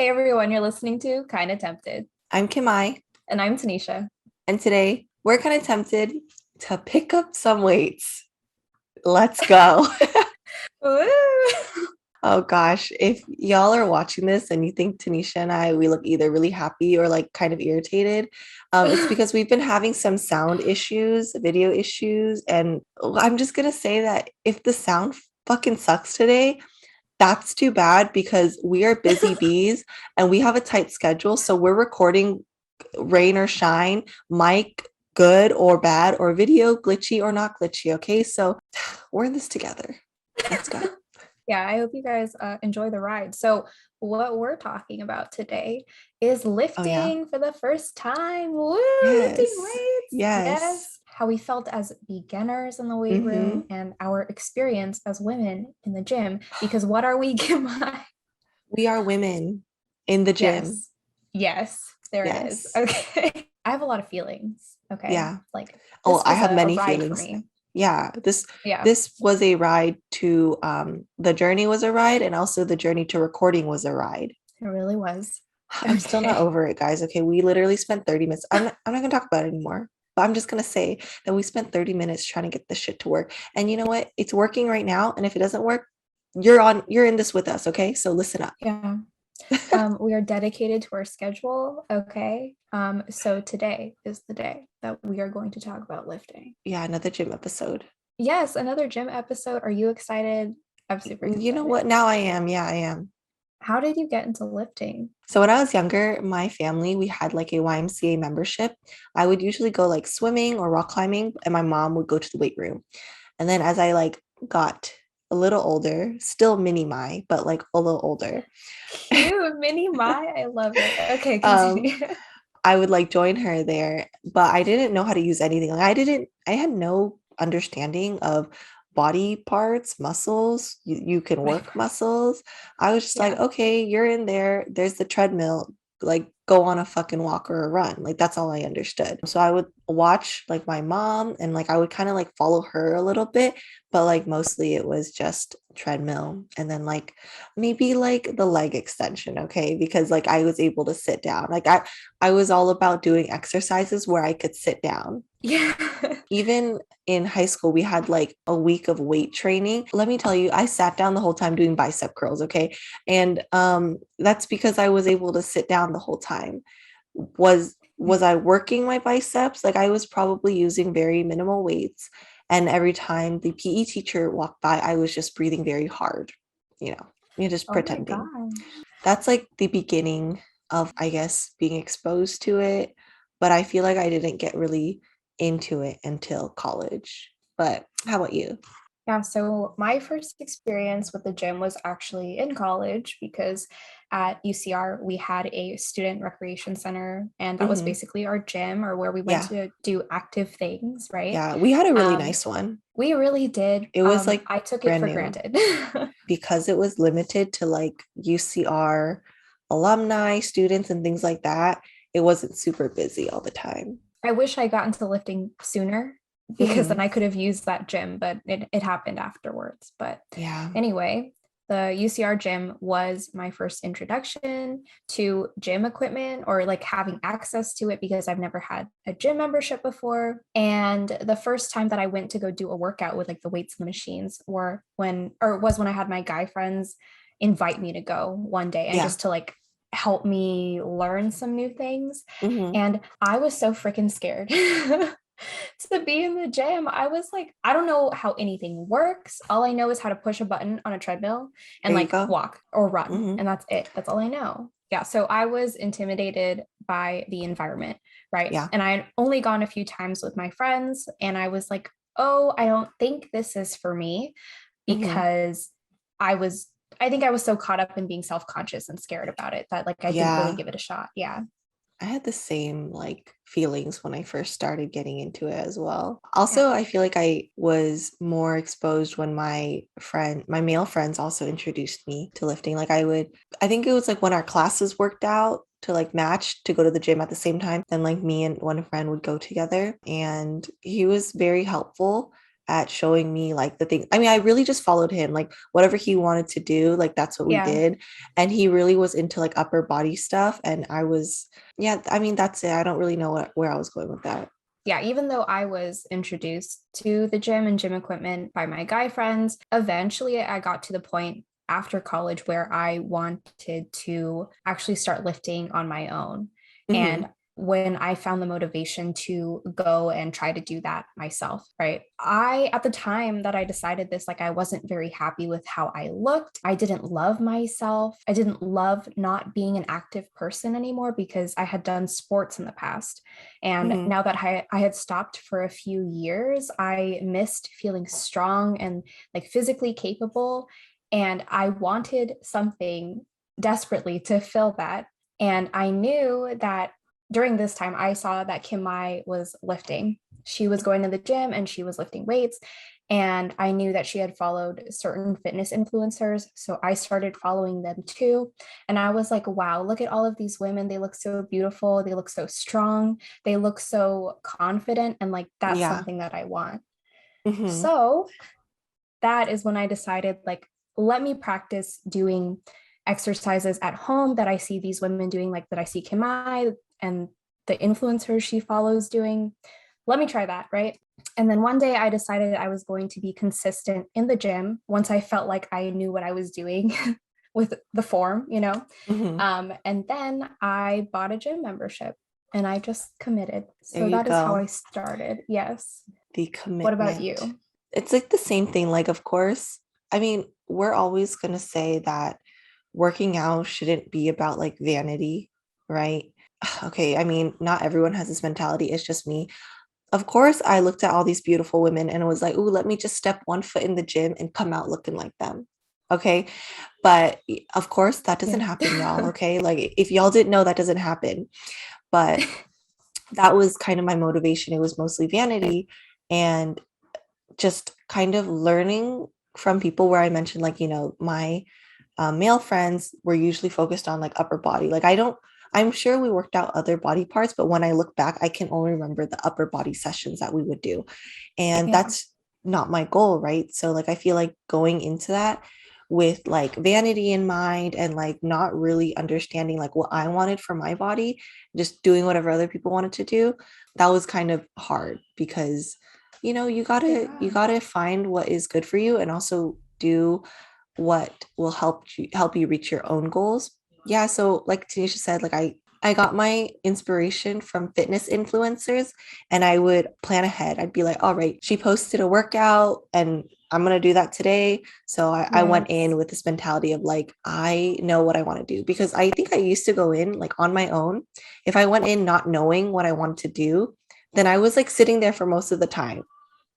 Hey everyone, you're listening to Kinda Tempted. I'm Kimai, And I'm Tanisha. and today we're kind of tempted to pick up some weights. Let's go. Woo! Oh gosh, if y'all are watching this and you think Tanisha and I, we look either really happy or like kind of irritated, it's because we've been having some sound issues, video issues, and I'm just gonna say that if the sound fucking sucks today, that's too bad because we are busy bees and we have a tight schedule. So we're recording rain or shine, mic good or bad, or video glitchy or not glitchy. Okay. So we're in this together. Let's go. Yeah, I hope you guys enjoy the ride. So, what we're talking about today is Oh, yeah. lifting for the first time. Woo! Lifting Yes. weights. Yes. Yes. How we felt as beginners in the weight Mm-hmm. room and our experience as women in the gym. Because what are we, Kimai? We are women in the gym. Yes. Yes. There it is. Yes. Okay. I have a lot of feelings. Okay. Yeah. Like Oh, this I was have a many ride for feelings. me. Yeah. This Yeah. this was a ride to the journey was a ride, and also the journey to recording was a ride. It really was. I'm still not Okay. over it, guys. Okay, we literally spent 30 minutes. I'm not gonna talk about it anymore. But I'm just gonna say that we spent 30 minutes trying to get this shit to work. And you know what? It's working right now. And if it doesn't work, you're in this with us, okay? So listen up. Yeah. We are dedicated to our schedule. Okay. So today is the day that we are going to talk about lifting. Yeah, another gym episode. Yes, another gym episode. Are you excited? I'm super You know excited. what? Now I am. Yeah, I am. How did you get into lifting? So when I was younger, my family, we had like a YMCA membership. I would usually go like swimming or rock climbing, and my mom would go to the weight room. And then as I like got a little older, still mini my, but like a little older, Cute, mini my. I love it. Okay, um, continue. I would like join her there, but I didn't know how to use anything. Like I had no understanding of body parts, muscles. You can Right. work muscles. I was just like, Yeah. okay, you're in there. There's the treadmill. Like go on a fucking walk or a run. Like that's all I understood. So I would watch like my mom and like I would kind of like follow her a little bit, but like mostly it was just treadmill and then like maybe like the leg extension, okay? Because like I was able to sit down. I was all about doing exercises where I could sit down. Yeah. Even in high school, we had like a week of weight training. Let me tell you, I sat down the whole time doing bicep curls, okay? And that's because I was able to sit down the whole time. Was I working my biceps? Like I was probably using very minimal weights. And every time the PE teacher walked by, I was just breathing very hard, you know, just Oh my pretending. gosh. That's like the beginning of, I guess, being exposed to it. But I feel like I didn't get really into it until college. But how about you? Yeah, so my first experience with the gym was actually in college because at UCR we had a student recreation center, and that was Hmm. basically our gym or where we went Yeah. to do active things, right? Yeah. We had a really Um, nice one. we really did. It was like I took it brand for new granted. because it was limited to like UCR alumni, students, and things like that. It wasn't super busy all the time. I wish I got into lifting sooner because then Hmm. I could have used that gym, but it happened afterwards. But Yeah. anyway, the UCR gym was my first introduction to gym equipment or like having access to it because I've never had a gym membership before. And the first time that I went to go do a workout with like the weights and the machines was when I had my guy friends invite me to go one day and Yeah. just to like help me learn some new things. Hmm. And I was so freaking scared to be in the gym. I was like, I don't know how anything works. All I know is how to push a button on a treadmill and There you like go. walk or run. Hmm. And that's it. That's all I know. Yeah. So I was intimidated by the environment. Right. Yeah. And I had only gone a few times with my friends. And I was like, oh, I don't think this is for me Hmm. because I was, I think I was so caught up in being self conscious and scared about it that like I didn't really Yeah. give it a shot. Yeah. I had the same like feelings when I first started getting into it as well. Yeah. Also, I feel like I was more exposed when my male friends also introduced me to lifting. I think it was like when our classes worked out to like match to go to the gym at the same time, then like me and one friend would go together and he was very helpful at showing me like the thing. I mean, I really just followed him, like whatever he wanted to do, like that's what we Yeah. did. And he really was into like upper body stuff. And I was, yeah, I mean, that's it. I don't really know where I was going with that. Yeah, even though I was introduced to the gym and gym equipment by my guy friends, eventually I got to the point after college where I wanted to actually start lifting on my own. Hmm. And when I found the motivation to go and try to do that myself, right? At the time that I decided this, like, I wasn't very happy with how I looked. I didn't love myself. I didn't love not being an active person anymore because I had done sports in the past. And Hmm. now that I had stopped for a few years, I missed feeling strong and like physically capable. And I wanted something desperately to fill that. And I knew that during this time, I saw that Kim Mai was lifting. She was going to the gym and she was lifting weights. And I knew that she had followed certain fitness influencers. So I started following them too. And I was like, wow, look at all of these women. They look so beautiful. They look so strong. They look so confident. And like, that's Yeah. something that I want. Hmm. So that is when I decided, like, let me practice doing exercises at home that I see these women doing, like that I see Kimai and the influencers she follows doing. Let me try that, right? And then one day I decided I was going to be consistent in the gym once I felt like I knew what I was doing with the form, you know? Hmm. And then I bought a gym membership and I just committed. There So you that is how I go. started. Yes. The What about commitment. you? It's like the same thing. Like, of course, I mean, we're always going to say that working out shouldn't be about like vanity, right? Okay, I mean, not everyone has this mentality. It's just me. Of course, I looked at all these beautiful women and was like, ooh, let me just step one foot in the gym and come out looking like them. Okay. But of course, that doesn't Yeah. happen, y'all. Okay. Like, if y'all didn't know, that doesn't happen. But that was kind of my motivation. It was mostly vanity and just kind of learning from people where I mentioned, like, my male friends were usually focused on like upper body. Like, I'm sure we worked out other body parts, but when I look back, I can only remember the upper body sessions that we would do. And Yeah. that's not my goal, right? So, like, I feel like going into that with like vanity in mind and like not really understanding like what I wanted for my body, just doing whatever other people wanted to do, that was kind of hard because you gotta find what is good for you and also do what will help you reach your own goals. Yeah, so like Tanisha said, like I got my inspiration from fitness influencers and I would plan ahead. I'd be like, all right, she posted a workout and I'm gonna do that today. So I went in Yes. with this mentality of like, I know what I want to do because I think I used to go in like on my own. If I went in not knowing what I wanted to do, then I was like sitting there for most of the time,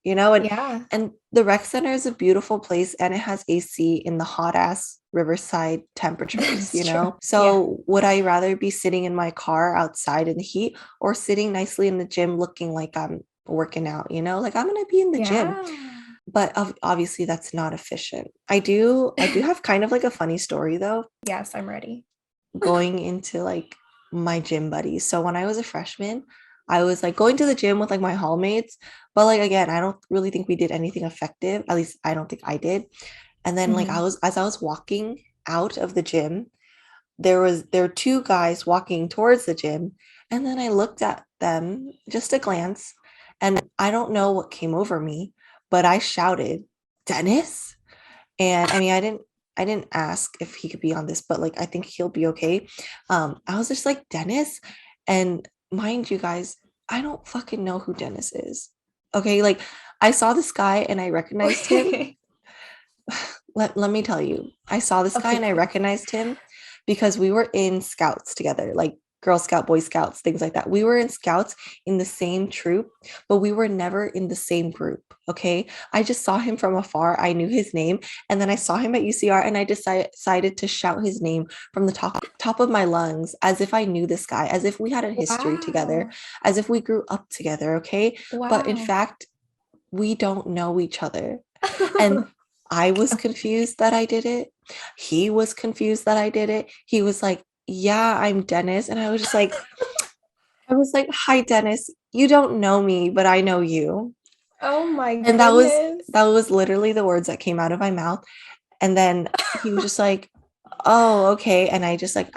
and Yeah. the rec center is a beautiful place and it has AC in the hot ass riverside temperatures, It's true. Yeah. so would I rather be sitting in my car outside in the heat or sitting nicely in the gym looking like I'm working out, like I'm going to be in the gym. Yeah. But obviously that's not efficient. I do have kind of like a funny story though, Yes, I'm ready. going into like my gym buddies. So when I was a freshman, I was like going to the gym with like my hallmates, but like again, I don't really think we did anything effective. At least I don't think I did. And then like Mhm. as I was walking out of the gym, there were two guys walking towards the gym, and then I looked at them just a glance, and I don't know what came over me, but I shouted, "Dennis!" And I mean, I didn't ask if he could be on this, but like I think he'll be okay. I was just like, Dennis, and mind you guys, I don't fucking know who Dennis is. Okay, like I saw this guy and I recognized him. Okay. Let me tell you, I saw this guy Okay, and I please. recognized him because we were in scouts together, like Girl Scout, Boy Scouts, things like that. We were in scouts in the same troop, but we were never in the same group. Okay. I just saw him from afar. I knew his name. And then I saw him at UCR and I decided to shout his name from the top of my lungs as if I knew this guy, as if we had a history together, Wow. as if we grew up together. Okay. But in Wow. fact, we don't know each other. And I was confused that I did it. He was confused that I did it. He was like, "Yeah, I'm Dennis." And I was like, "Hi, Dennis. You don't know me, but I know you." Oh my And goodness. that was literally the words that came out of my mouth. And then he was just like, oh, okay. And I just like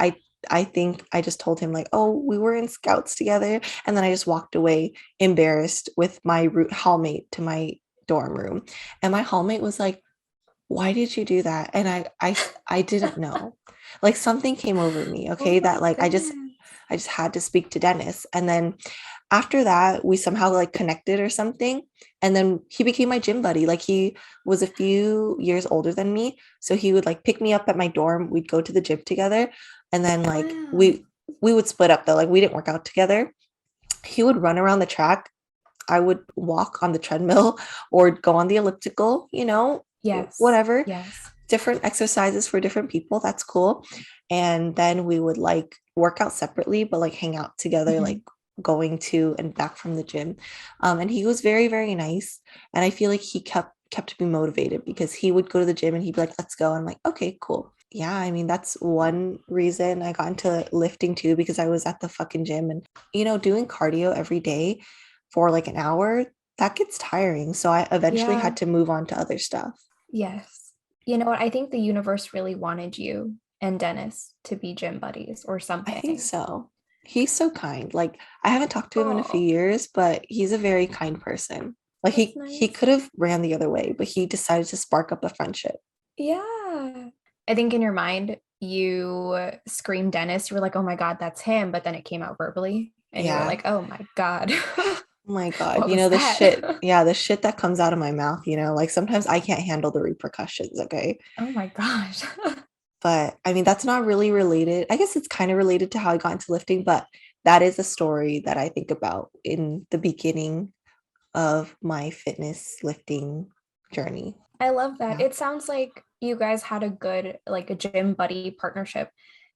I think I just told him like, oh, we were in scouts together. And then I just walked away embarrassed with my hallmate to my dorm room. And my hallmate was like, why did you do that? And I didn't know. Like something came over me, Oh okay, that my like goodness. I just had to speak to Dennis. And then after that, we somehow like connected or something. And then he became my gym buddy. Like he was a few years older than me. So he would like pick me up at my dorm. We'd go to the gym together. And then like Wow. we would split up though. Like we didn't work out together. He would run around the track. I would walk on the treadmill or go on the elliptical, you know, Yes. whatever. Yes. Different exercises for different people. That's cool. And then we would like work out separately, but like hang out together, like Mhm. going to and back from the gym. And he was very, very nice. And I feel like he kept me motivated because he would go to the gym and he'd be like, let's go. And I'm like, okay, cool. Yeah, I mean, that's one reason I got into lifting too, because I was at the fucking gym and, you know, doing cardio every day for like an hour, that gets tiring. So I eventually Yeah. had to move on to other stuff. Yes. You know what? I think the universe really wanted you and Dennis to be gym buddies or I think something. so. He's so kind. Like I haven't talked to him in a few Oh, years, but he's a very kind person. Like that's he nice. could have ran the other way, but he decided to spark up a friendship. Yeah. I think in your mind, you screamed Dennis. You were like, oh my God, that's him. But then it came out verbally. And you were Yeah. like, oh my God, Oh my God. what You was know, the that? shit. Yeah, the shit that comes out of my mouth, you know, like sometimes I can't handle the repercussions, okay? Oh my gosh. But I mean, that's not really related. I guess it's kind of related to how I got into lifting, but that is a story that I think about in the beginning of my fitness lifting journey. I love that. Yeah. It sounds like you guys had a good, like a gym buddy partnership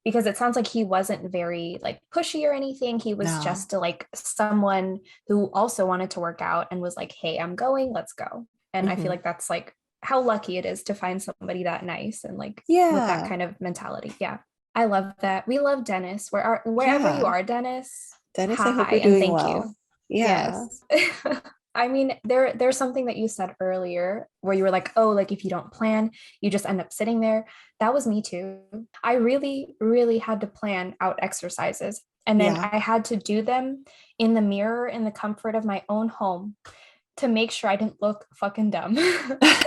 because it sounds like he wasn't very like pushy or anything. He was No. just like someone who also wanted to work out and was like, hey, I'm going, let's go. And I feel Hmm. like that's like how lucky it is to find somebody that nice and like with that Yeah. kind of mentality. Yeah. I love that. We love Dennis. Wherever you Yeah. are, Dennis, Dennis, I hope hi you're and doing thank well. you. Yeah. Yes. I mean, there's something that you said earlier where you were like, oh, like if you don't plan, you just end up sitting there. That was me too. I really, really had to plan out exercises. And then Yeah. I had to do them in the mirror in the comfort of my own home to make sure I didn't look fucking dumb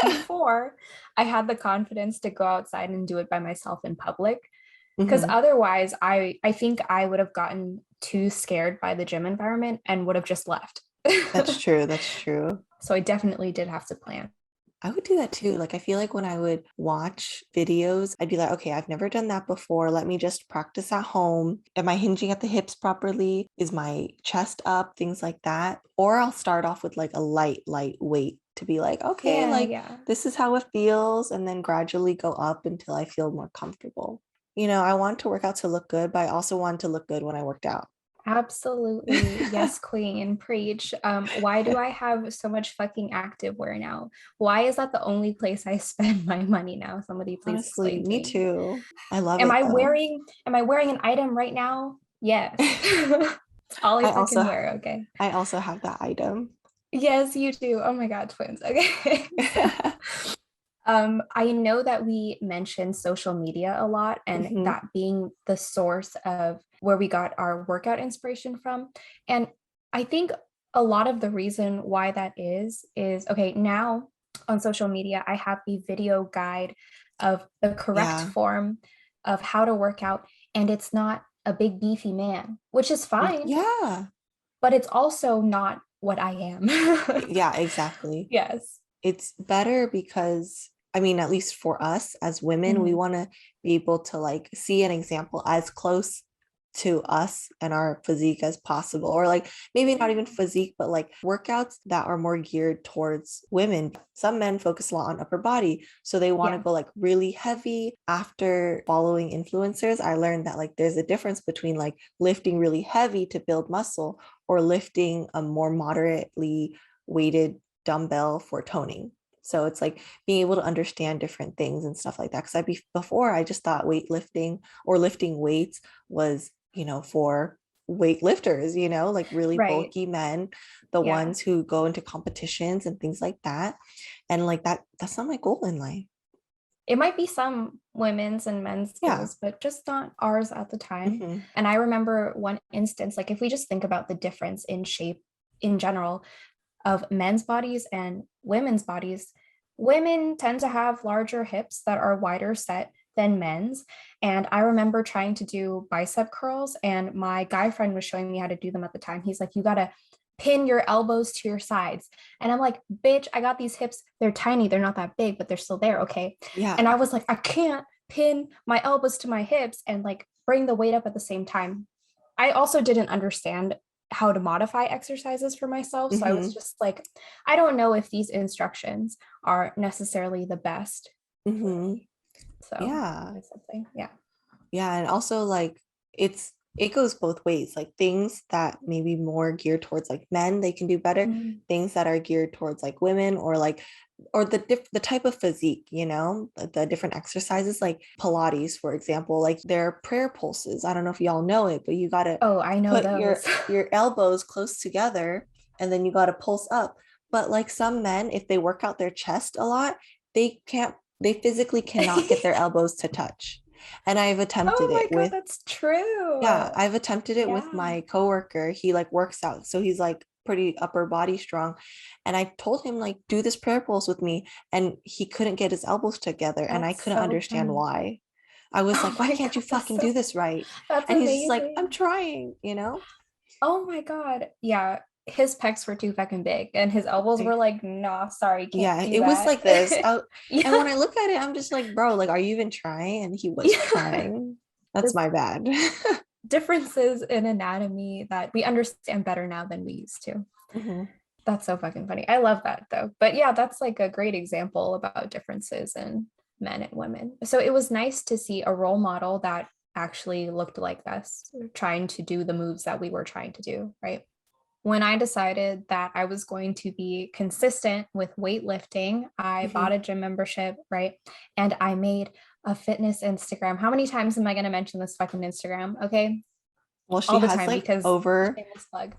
before I had the confidence to go outside and do it by myself in public. Because Hmm. otherwise, I think I would have gotten too scared by the gym environment and would have just left. That's true. That's true. So I definitely did have to plan. I would do that too. Like, I feel like when I would watch videos, I'd be like, okay, I've never done that before. Let me just practice at home. Am I hinging at the hips properly? Is my chest up? Things like that. Or I'll start off with like a light weight to be like, okay, Yeah, like yeah. this is how it feels. And then gradually go up until I feel more comfortable. You know, I want to work out to look good, but I also want to look good when I worked out. Absolutely. Yes, queen. Preach. Why do I have so much fucking active wear now? Why is that the only place I spend my money now? Somebody please Honestly, explain to me me. too. I love it though. Am I wearing an item right now? Yes. It's all I I fucking also wear, okay? I also have that item. Yes, you do. Oh my God, twins. Okay. So I know that we mentioned social media a lot and Hmm. that being the source of where we got our workout inspiration from. And I think a lot of the reason why that is okay, now on social media, I have a video guide of the correct Yeah. form of how to work out. And it's not a big, beefy man, which is fine, Yeah. but it's also not what I am. Yeah, exactly. Yes. It's better because I mean, at least for us as women, we Mhm. want to be able to like see an example as close to us and our physique as possible, or like maybe not even physique, but like workouts that are more geared towards women. Some men focus a lot on upper body, so they want to Yeah. go like really heavy. After following influencers, I learned that like there's a difference between like lifting really heavy to build muscle or lifting a more moderately weighted dumbbell for toning. So it's like being able to understand different things and stuff like that. Because before I just thought weightlifting or lifting weights was, you know, for weightlifters, you know, like really Right. bulky men, the Yeah. ones who go into competitions and things like that. And like that's not my goal in life. It might be some women's and men's Yeah. goals, but just not ours at the time. Hmm. And I remember one instance, like if we just think about the difference in shape in general of men's bodies and women's bodies, women tend to have larger hips that are wider set than men's. And I remember trying to do bicep curls, and my guy friend was showing me how to do them at the time. He's like, you got to pin your elbows to your sides. And I'm like, bitch, I got these hips. They're tiny. They're not that big, but they're still there. Okay. And Yeah. I was like, I can't pin my elbows to my hips and like bring the weight up at the same time. I also didn't understand how to modify exercises for myself. So I was Hmm. just like, I don't know if these instructions are necessarily the best for Hmm. me. So Yeah. that is something. Yeah. Yeah, and also like it goes both ways. Like things that maybe more geared towards like men, they can do better. Mm. Things that are geared towards like women or like or the type of physique, you know, the different exercises like Pilates, for example, like there are prayer pulses. I don't know if y'all know it, but you got to Oh, I know put those. your elbows close together and then you got to pulse up. But like some men, if they work out their chest a lot, they physically cannot get their elbows to touch. And I've attempted Oh it my God, with, that's true. yeah, I've attempted it with Yeah. my coworker. He like works out, so he's like pretty upper body strong. And I told him like do this prayer pulse with me, and he couldn't get his elbows together, and I That's couldn't so understand funny. why. I was Oh like, why my can't you God, fucking do this right? that's And he's just like, I'm amazing. trying, you know? Oh my God. Yeah. His pecs were too fucking big and his elbows were like, nah, sorry, can't Yeah, do it was that. like this. And when Yeah. I look at it, I'm just like, bro, like, are you even trying? And he was Yeah. trying. That's There's my bad. differences in anatomy that we understand better now than we used to. Hmm. That's so fucking funny. I love that though. But yeah, that's like a great example about differences in men and women. So it was nice to see a role model that actually looked like us, trying to do the moves that we were trying to do, right? When I decided that I was going to be consistent with weightlifting, I bought Hmm. a gym membership, right? And I made a fitness Instagram. How many times am I going to mention this fucking Instagram? Okay. Well, All the time because shameless plug.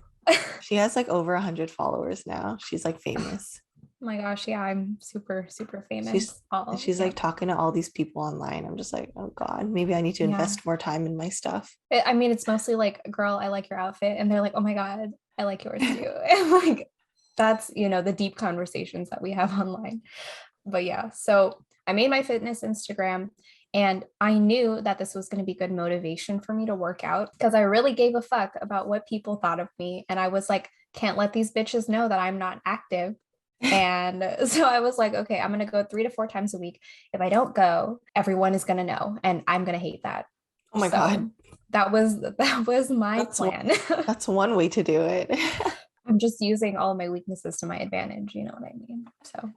she has like over 100 followers now. She's like famous. Oh my gosh, yeah, I'm super, super She's famous. All she's yeah, like talking to all these people online. I'm just like, oh God, maybe I need to yeah. invest more time in my stuff. I mean, it's mostly like, girl, I like your outfit, and they're like, oh my god, I like yours too. And like, that's the deep conversations that we have online. But yeah, so I made my fitness Instagram, and I knew that this was going to be good motivation for me to work out because I really gave a fuck about what people thought of me, and I was like, can't let these bitches know that I'm not active. And so I was like, okay, I'm going to go 3 to 4 times a week. If I don't go, everyone is going to know and I'm going to hate that. Oh my God. So that was my That's one plan. that's one way to do it. I'm just using all of my weaknesses to my advantage, you know what I mean? So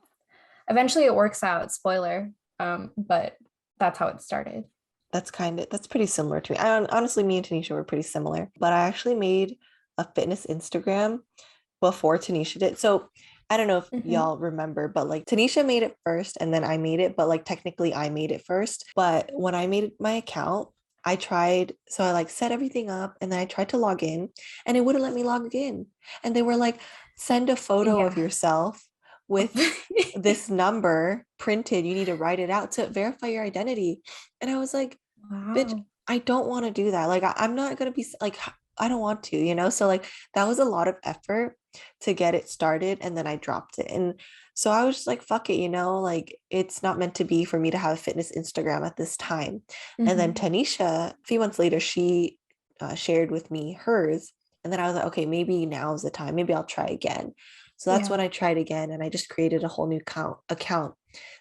eventually it works out, spoiler. But that's how it started. That's pretty similar to me. Honestly, me and Tanisha were pretty similar, but I actually made a fitness Instagram before Tanisha did. So I don't know if Mhm. y'all remember, but like Tanisha made it first and then I made it, but like technically I made it first. But when I made my account, so I like set everything up and then I tried to log in and it wouldn't let me log in. And they were like, send a photo of Yeah. yourself with this number printed. You need to write it out to verify your identity. And I was like, bitch, Wow. I don't want to do that. Like, I'm not going to be like, I don't want to, you know? So, like, that was a lot of effort to get it started. And then I dropped it. And so I was just like, fuck it, you know? Like, it's not meant to be for me to have a fitness Instagram at this time. And then Mhm. Tanisha, a few months later, she shared with me hers. And then I was like, okay, maybe now is the time. Maybe I'll try again. So that's when Yeah. I tried again. And I just created a whole new account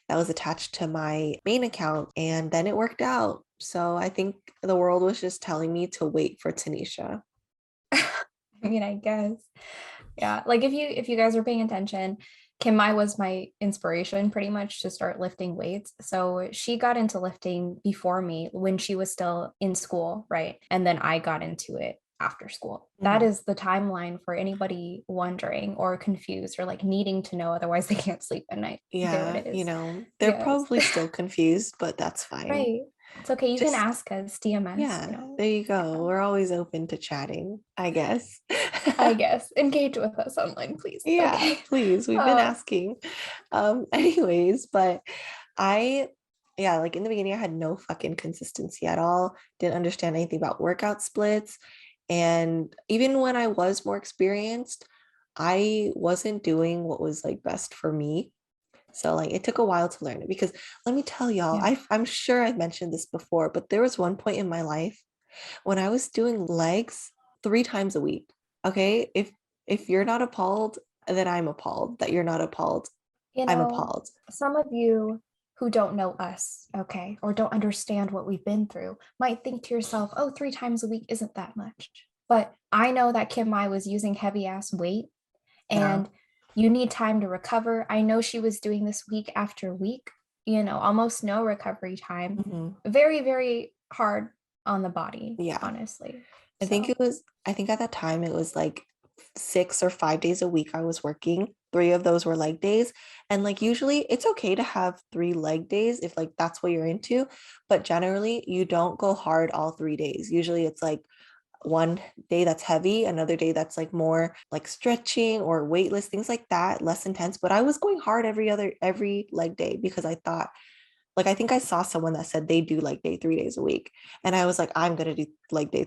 that was attached to my main account. And then it worked out. So I think the world was just telling me to wait for Tanisha. I mean, I guess. Yeah. Like if you guys are paying attention, Kim Mai was my inspiration pretty much to start lifting weights. So she got into lifting before me when she was still in school, right? And then I got into it after school. That Mhm. is the timeline for anybody wondering or confused or like needing to know, otherwise they can't sleep at night. There it Yeah, is. they're Yes. probably still confused, but that's fine. Right. It's okay. You can Just, ask us DMS, yeah, there you go. Yeah. We're always open to chatting, I guess. I guess engage with us online, please. Yeah, Okay. please. We've been asking. Anyways, but I, yeah, like in the beginning, I had no fucking consistency at all. Didn't understand anything about workout splits. And even when I was more experienced, I wasn't doing what was like best for me. So like it took a while to learn it because let me tell y'all, Yeah. I'm sure I've mentioned this before, but there was one point in my life when I was doing legs 3 times a week. Okay. If you're not appalled, then I'm appalled that you're not appalled. You I'm know, appalled. some of you who don't know us, okay, or don't understand what we've been through might think to yourself, oh, 3 times a week isn't that much. But I know that Kim Mai was using heavy ass weight Yeah. and you need time to recover. I know she was doing this week after week, almost no recovery time. Mhm. Very, very hard on the body, Yeah. honestly. I So, I think at that time it was like 6 or 5 days a week I was working. 3 of those were leg days. And like usually it's okay to have 3 leg days if like that's what you're into. But generally you don't go hard all 3 days. Usually it's like one day that's heavy, another day that's like more like stretching or weightless, things like that, less intense. But I was going hard every leg day because I thought like I think I saw someone that said they do like day 3 days a week. And I was like, I'm gonna do like day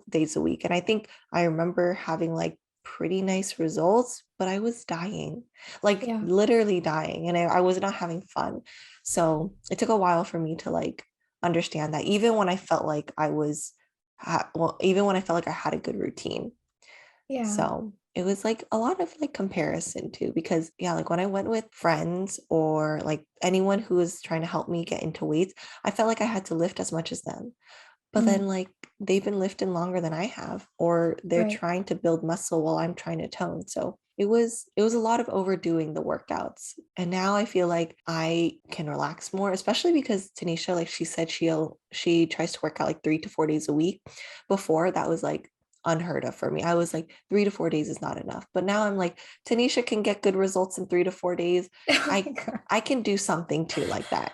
days a week. And I think I remember having like pretty nice results, but I was dying, like yeah, literally dying. And I was not having fun. So it took a while for me to like understand that even when I felt like even when I felt like I had a good routine. yeah, So it was like a lot of like comparison too, because yeah, like when I went with friends or like anyone who was trying to help me get into weights, I felt like I had to lift as much as them. But mm, then like they've been lifting longer than I have, or they're right, trying to build muscle while I'm trying to tone. So it was a lot of overdoing the workouts. And now I feel like I can relax more, especially because Tanisha, like she said, she tries to work out like 3 to 4 days a week. Before that was like unheard of for me. I was like 3 to 4 days is not enough. But now I'm like, Tanisha can get good results in 3 to 4 days. oh I my God. I can do something too like that.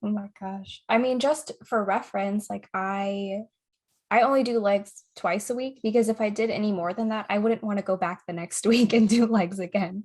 Oh my gosh. I mean, just for reference, like I only do legs twice a week because if I did any more than that, I wouldn't want to go back the next week and do legs again.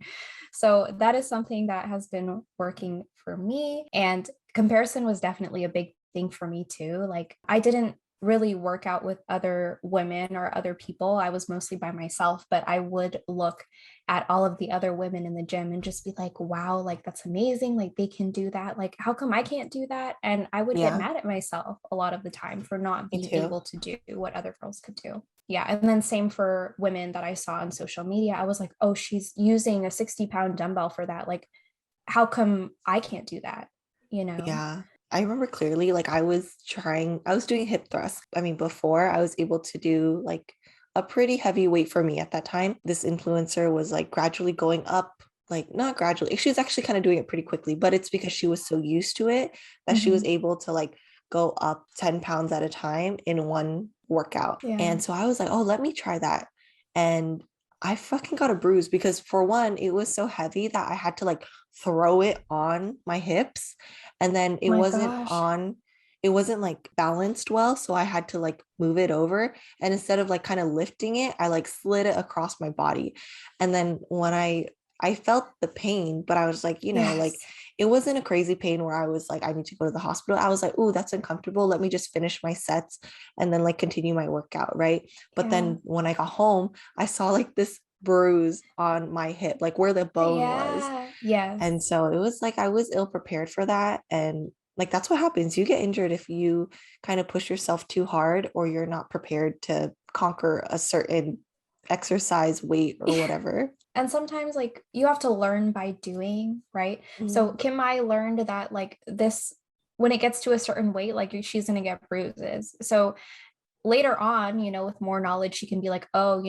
So that is something that has been working for me. And comparison was definitely a big thing for me too. Like I didn't really work out with other women or other people. I was mostly by myself, but I would look at all of the other women in the gym and just be like, wow, like that's amazing. Like they can do that. Like, how come I can't do that? And I would get Yeah, mad at myself a lot of the time for not me being too. able to do what other girls could do. Yeah. And then same for women that I saw on social media. I was like, oh, she's using a 60-pound dumbbell for that. Like, how come I can't do that? You know? Yeah. I remember clearly, like I was doing hip thrusts. I mean, before I was able to do like a pretty heavy weight for me at that time. This influencer was like gradually going up, like not gradually. She was actually kind of doing it pretty quickly, but it's because she was so used to it that she was Mhm. able to like go up 10 pounds at a time in one workout. Yeah. And so I was like, oh, let me try that. And I fucking got a bruise because for one, it was so heavy that I had to like throw it on my hips and then Oh my gosh. it wasn't like balanced well, so I had to like move it over, and instead of like kind of lifting it, I like slid it across my body. And then when I felt the pain, but I was like, like Yes. it wasn't a crazy pain where I was like I need to go to the hospital. I was like, "Ooh, that's uncomfortable. Let me just finish my sets and then like continue my workout," right? But Yeah. then when I got home, I saw like this bruise on my hip, like where the bone was. Yeah. And Yes. so it was like I was ill prepared for that. And like that's what happens. You get injured if you kind of push yourself too hard or you're not prepared to conquer a certain exercise weight or whatever. And sometimes like you have to learn by doing, right? So Mhm. Kim I learned that like this when it gets to a certain weight, like she's gonna get bruises. So later on, with more knowledge, she can be like, oh,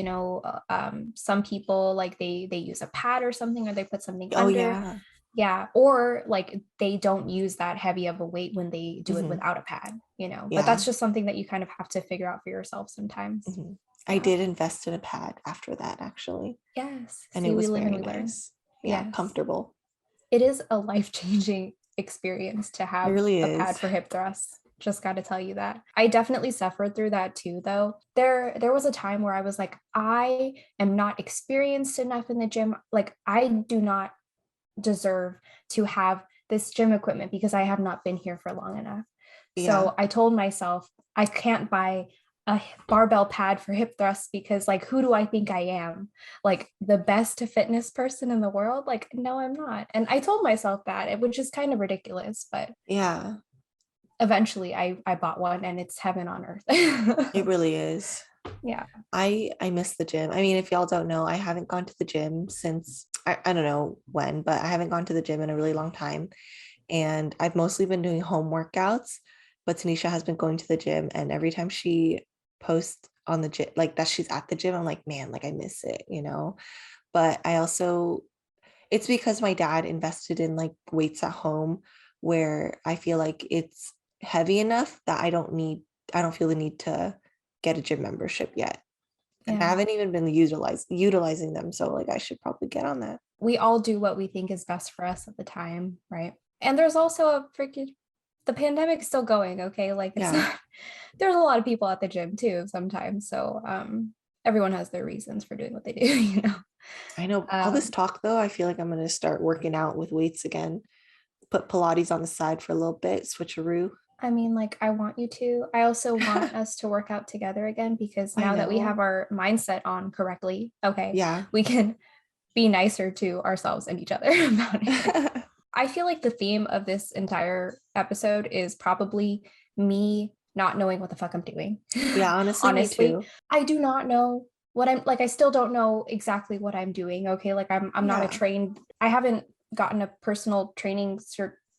some people like they use a pad or something, or they put something Oh under. yeah. Yeah. Or like they don't use that heavy of a weight when they do it Hmm. without a pad. But Yeah. that's just something that you kind of have to figure out for yourself sometimes. Hmm. I Yeah. did invest in a pad after that actually, Yes. and it See, we was live and very we learn. nice. Yeah, Yes. comfortable. It is a life changing experience to It have really a pad is. for hip thrusts. Just got to tell you that. I definitely suffered through that too, though. There was a time where I was like, I am not experienced enough in the gym. Like, I do not deserve to have this gym equipment because I have not been here for long enough. Yeah. So I told myself I can't buy a barbell pad for hip thrusts because, like, who do I think I am? Like, the best fitness person in the world? Like, no, I'm not. And I told myself that, which is kind of ridiculous, but Yeah. eventually I bought one and it's heaven on earth. It really is. Yeah. I miss the gym. I mean, if y'all don't know, I haven't gone to the gym since I don't know when, but I haven't gone to the gym in a really long time. And I've mostly been doing home workouts, but Tanisha has been going to the gym. And every time she posts on the gym, like that she's at the gym, I'm like, man, like I miss it, you know? But I also, it's because my dad invested in like weights at home where I feel like it's heavy enough that I don't feel the need to get a gym membership yet. And I Yeah. haven't even been utilizing them. So like I should probably get on that. We all do what we think is best for us at the time, right? And there's also a freaking the pandemic's still going, okay? Like, it's Yeah. not, there's a lot of people at the gym too sometimes. So everyone has their reasons for doing what they do, you know. I know all this Um, talk though, I feel like I'm gonna start working out with weights again. Put Pilates on the side for a little bit, switcheroo. I mean, like, I want you to. I also want us to work out together again because I now that we know. have our mindset on correctly, okay, Yeah. we can be nicer to ourselves and each other about it. I feel like the theme of this entire episode is probably me not knowing what the fuck I'm doing. Yeah, honestly, me Honestly, too. I do not know what I'm like. I still don't know exactly what I'm doing. Okay. Like, I'm not a Yeah. trained, I haven't gotten a personal training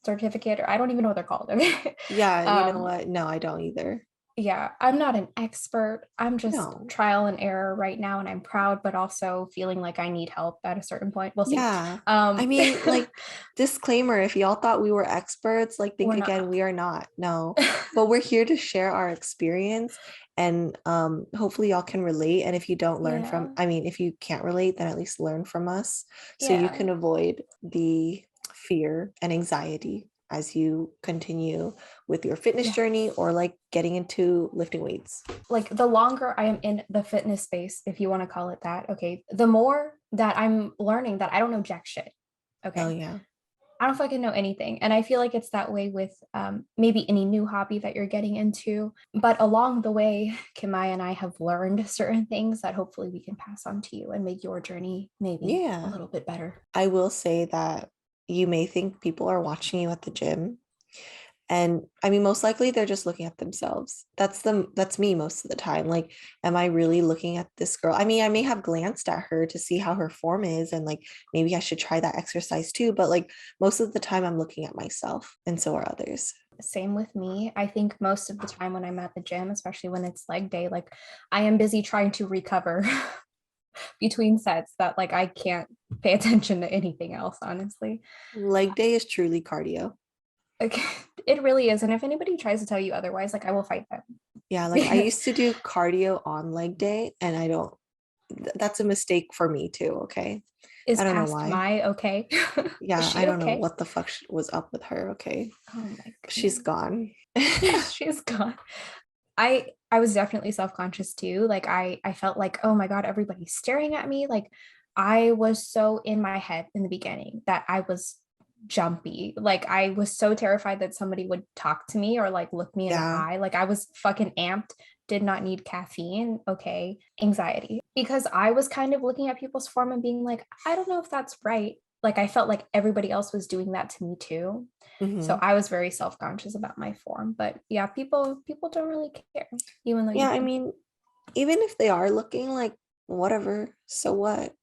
certificate, or I don't even know what they're called. Okay. Yeah, you know um, what? No, I don't either. yeah, I'm not an expert. I'm just No. trial and error right now, and I'm proud, but also feeling like I need help at a certain point. We'll see. Yeah. I mean, like, disclaimer, if y'all thought we were experts, like think We're again, not. we are not. No. But we're here to share our experience and hopefully y'all can relate. And if you don't learn from, Yeah. I mean, if you can't relate, then at least learn from us so you Yeah. can avoid the fear and anxiety as you continue with your fitness Yeah. journey or like getting into lifting weights. Like, the longer I am in the fitness space, if you want to call it that, okay, the more that I'm learning that I don't know jack shit. Oh Okay. yeah. I don't fucking know anything. And I feel like it's that way with maybe any new hobby that you're getting into. But along the way, Kimai and I have learned certain things that hopefully we can pass on to you and make your journey maybe a Yeah. little bit better. I will say that you may think people are watching you at the gym. And I mean, most likely they're just looking at themselves. That's me most of the time. Like, am I really looking at this girl? I mean, I may have glanced at her to see how her form is, and like maybe I should try that exercise too. But like most of the time I'm looking at myself, and so are others. Same with me. I think most of the time when I'm at the gym, especially when it's leg day, like, I am busy trying to recover between sets, that like I can't pay attention to anything else, honestly. Leg day is truly cardio. Like, it really is. And if anybody tries to tell you otherwise, like, I will fight Yeah, like I them. used to do cardio on leg day, and I don't, that's a mistake for me too. Okay. Is I don't know past why. my okay. Is Yeah, I she don't know okay? what the fuck was up with her. Okay. Oh my She's goodness. gone. She's gone. I was definitely self-conscious too. Like, I felt like, oh my God, everybody's staring at me. Like, I was so in my head in the beginning that I was jumpy. Like, I was so terrified that somebody would talk to me or like look me in the Yeah. eye. Like, I was fucking amped, did not need caffeine. Okay. Anxiety. Because I was kind of looking at people's form and being like, I don't know if that's right. Like, I felt like everybody else was doing that to me too. So Hmm. I was very self-conscious about my form. But yeah, people don't really care, even though you Yeah, I do. mean, even if they are looking like whatever, so what?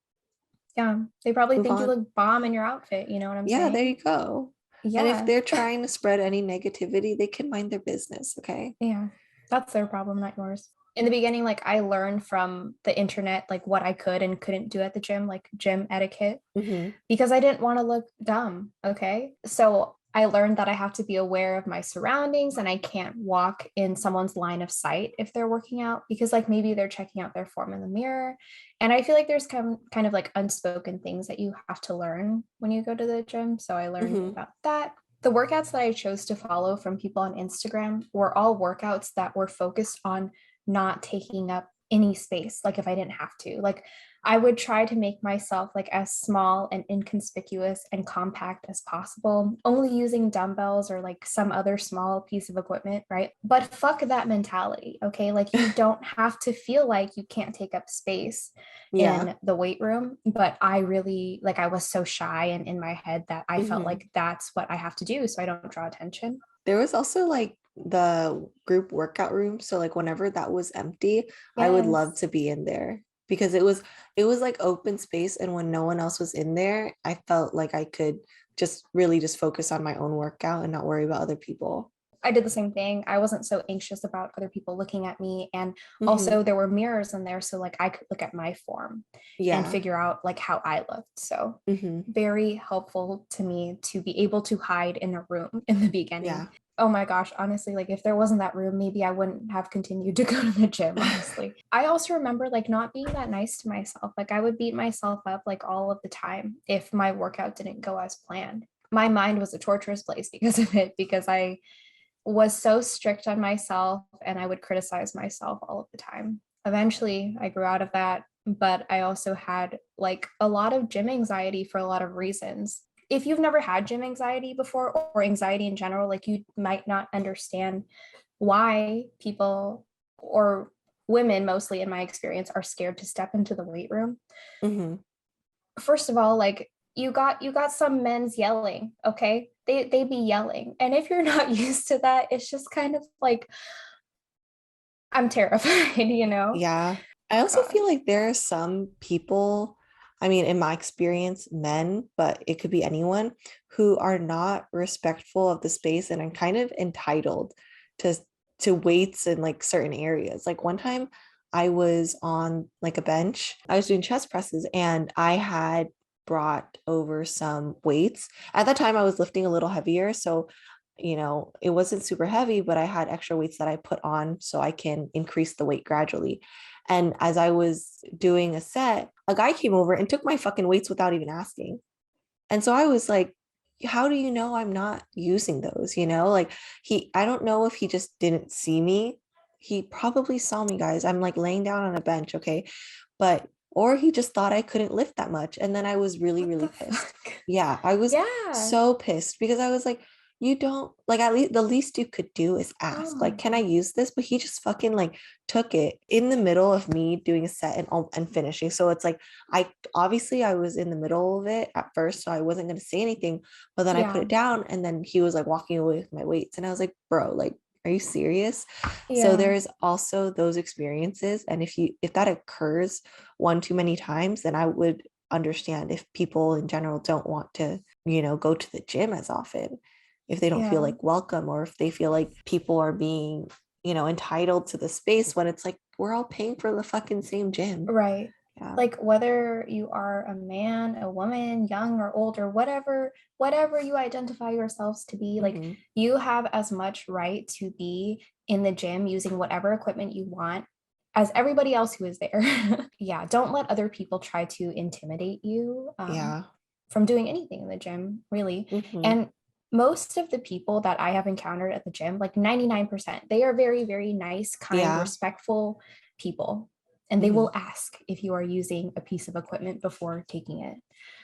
Yeah, they probably Move think you on. look bomb in your outfit. You know what I'm Yeah, there you saying? go. And if Yeah, they're trying to spread any negativity, they can mind their business, okay? yeah, that's their problem, not yours. In the beginning, like, I learned from the internet, like, what I could and couldn't do at the gym, like gym etiquette, Hmm. because I didn't want to look dumb. Okay. So I learned that I have to be aware of my surroundings and I can't walk in someone's line of sight if they're working out because, like, maybe they're checking out their form in the mirror. And I feel like there's kind of like unspoken things that you have to learn when you go to the gym. So I learned Hmm. about that. The workouts that I chose to follow from people on Instagram were all workouts that were focused on not taking up any space, like if I didn't have to. Like I would try to make myself like as small and inconspicuous and compact as possible, only using dumbbells or like some other small piece of equipment, right? But fuck that mentality, okay? Like you don't have to feel like you can't take up space Yeah. in the weight room, but I really like I was so shy and in my head that I felt Hmm. like that's what I have to do so I don't draw attention. There was also like the group workout room. So like whenever that was empty, I would love Yes. to be in there because it was like open space, and when no one else was in there, I felt like I could just really just focus on my own workout and not worry about other people. I did the same thing. I wasn't so anxious about other people looking at me. And Hmm. also there were mirrors in there. So like I could look at my form and Yeah. figure out like how I looked. So Hmm. very helpful to me to be able to hide in a room in the beginning. Yeah. Oh my gosh, honestly, like if there wasn't that room, maybe I wouldn't have continued to go to the gym, honestly. I also remember like not being that nice to myself. Like I would beat myself up like all of the time if my workout didn't go as planned. My mind was a torturous place because of it, because I was so strict on myself and I would criticize myself all of the time. Eventually, I grew out of that, but I also had like a lot of gym anxiety for a lot of reasons. If you've never had gym anxiety before or anxiety in general, like you might not understand why people or women, mostly in my experience, are scared to step into the weight room. Hmm. First of all, like you got some men's yelling, okay? They be yelling. And if you're not used to that, it's just kind of like I'm terrified, you know? Yeah. I also feel Gosh. like there are some people, I mean, in my experience, men, but it could be anyone who are not respectful of the space and are kind of entitled to to weights in like certain areas. Like one time I was on like a bench, I was doing chest presses and I had brought over some weights. At that time I was lifting a little heavier, so it wasn't super heavy, but I had extra weights that I put on so I can increase the weight gradually. And as I was doing a set, a guy came over and took my fucking weights without even asking. And so I was like, how do you know I'm not using those? Like I don't know if he just didn't see me. He probably saw me, guys. I'm like laying down on a bench, okay? But, or he just thought I couldn't lift that much. And then I was really, What really the pissed. fuck? Yeah, I was Yeah. so pissed because I was like, you don't like, at least the least you could do is Oh ask, like, my can I God. use this? But he just fucking like took it in the middle of me doing a set and finishing. So it's like, I was in the middle of it at first, so I wasn't going to say anything, but then I put Yeah. it down and then he was like walking away with my weights and I was like, bro, like, are you serious? So Yeah. there's also those experiences, and if that occurs one too many times, then I would understand if people in general don't want to, go to the gym as often, if they don't feel Yeah. like welcome, or if they feel like people are being, entitled to the space when it's like we're all paying for the fucking same gym. Right. Yeah. Like whether you are a man, a woman, young or old, or whatever you identify yourselves to be, like Hmm. you have as much right to be in the gym using whatever equipment you want as everybody else who is there. Yeah, don't let other people try to intimidate you Yeah. from doing anything in the gym, really. Hmm. And most of the people that I have encountered at the gym, like 99%, they are very, very nice, kind, Yeah. respectful people. And they will Hmm. ask if you are using a piece of equipment before taking it,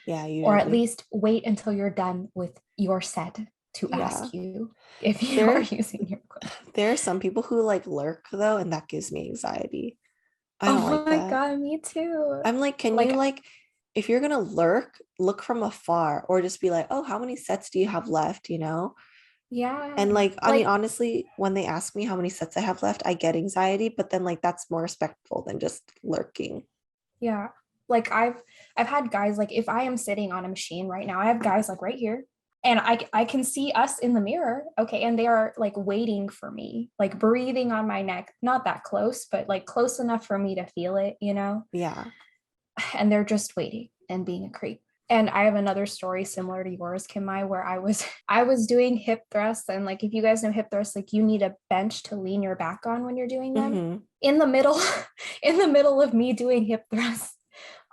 Yeah, or at usually. least wait until you're done with your set to Yeah. ask you if you are There using your equipment. there are some people who like lurk though, and that gives me anxiety. I don't Oh like my that. God, me too. I'm like, can you Like, like, if you're gonna lurk, look from afar or just be like, oh, how many sets do you have left? yeah, And like, I mean, like, honestly, when they ask me how many sets I have left, I get anxiety, but then like that's more respectful than just lurking. yeah. Like I've had guys like if I am sitting on a machine right now, I have guys like right here and I can see us in the mirror, okay, and they are like waiting for me, like breathing on my neck, not that close, but like close enough for me to feel it, you know? Yeah. And they're just waiting and being a creep. And I have another story similar to yours, Kim Mai, where I was doing hip thrusts. And like if you guys know hip thrusts, like you need a bench to lean your back on when you're doing them. Hmm. In the middle, in the middle of me doing hip thrusts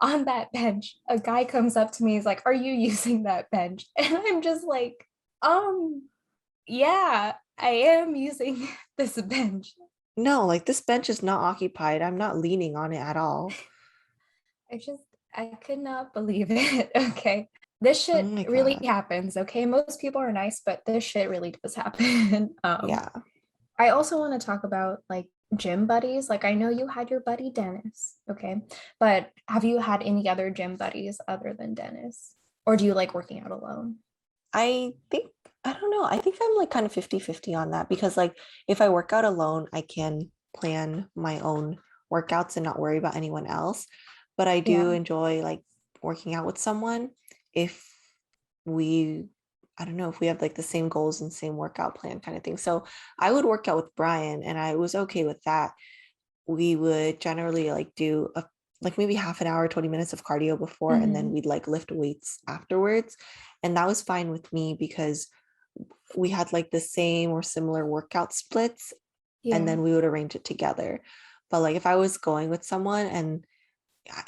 on that bench, a guy comes up to me, he's like, "Are you using that bench?" And I'm just like, Yeah, I am using this bench. No, like this bench is not occupied. I'm not leaning on it at all. I just, I could not believe it. Okay. This Oh shit my really God. happens. Okay. Most people are nice, but this shit really does happen. Yeah. I also want to talk about like gym buddies. Like, I know you had your buddy Dennis. Okay. But have you had any other gym buddies other than Dennis? Or do you like working out alone? I think, I don't know. I think I'm like kind of 50-50 on that because like if I work out alone, I can plan my own workouts and not worry about anyone else. But I do Yeah. enjoy like working out with someone if we, I don't know, if we have like the same goals and same workout plan kind of thing. So I would work out with Brian and I was okay with that. We would generally like do a like maybe half an hour, 20 minutes of cardio before, and then Hmm. we'd like lift weights afterwards. And that was fine with me because we had like the same or similar workout splits, and Yeah. then we would arrange it together. But like if I was going with someone and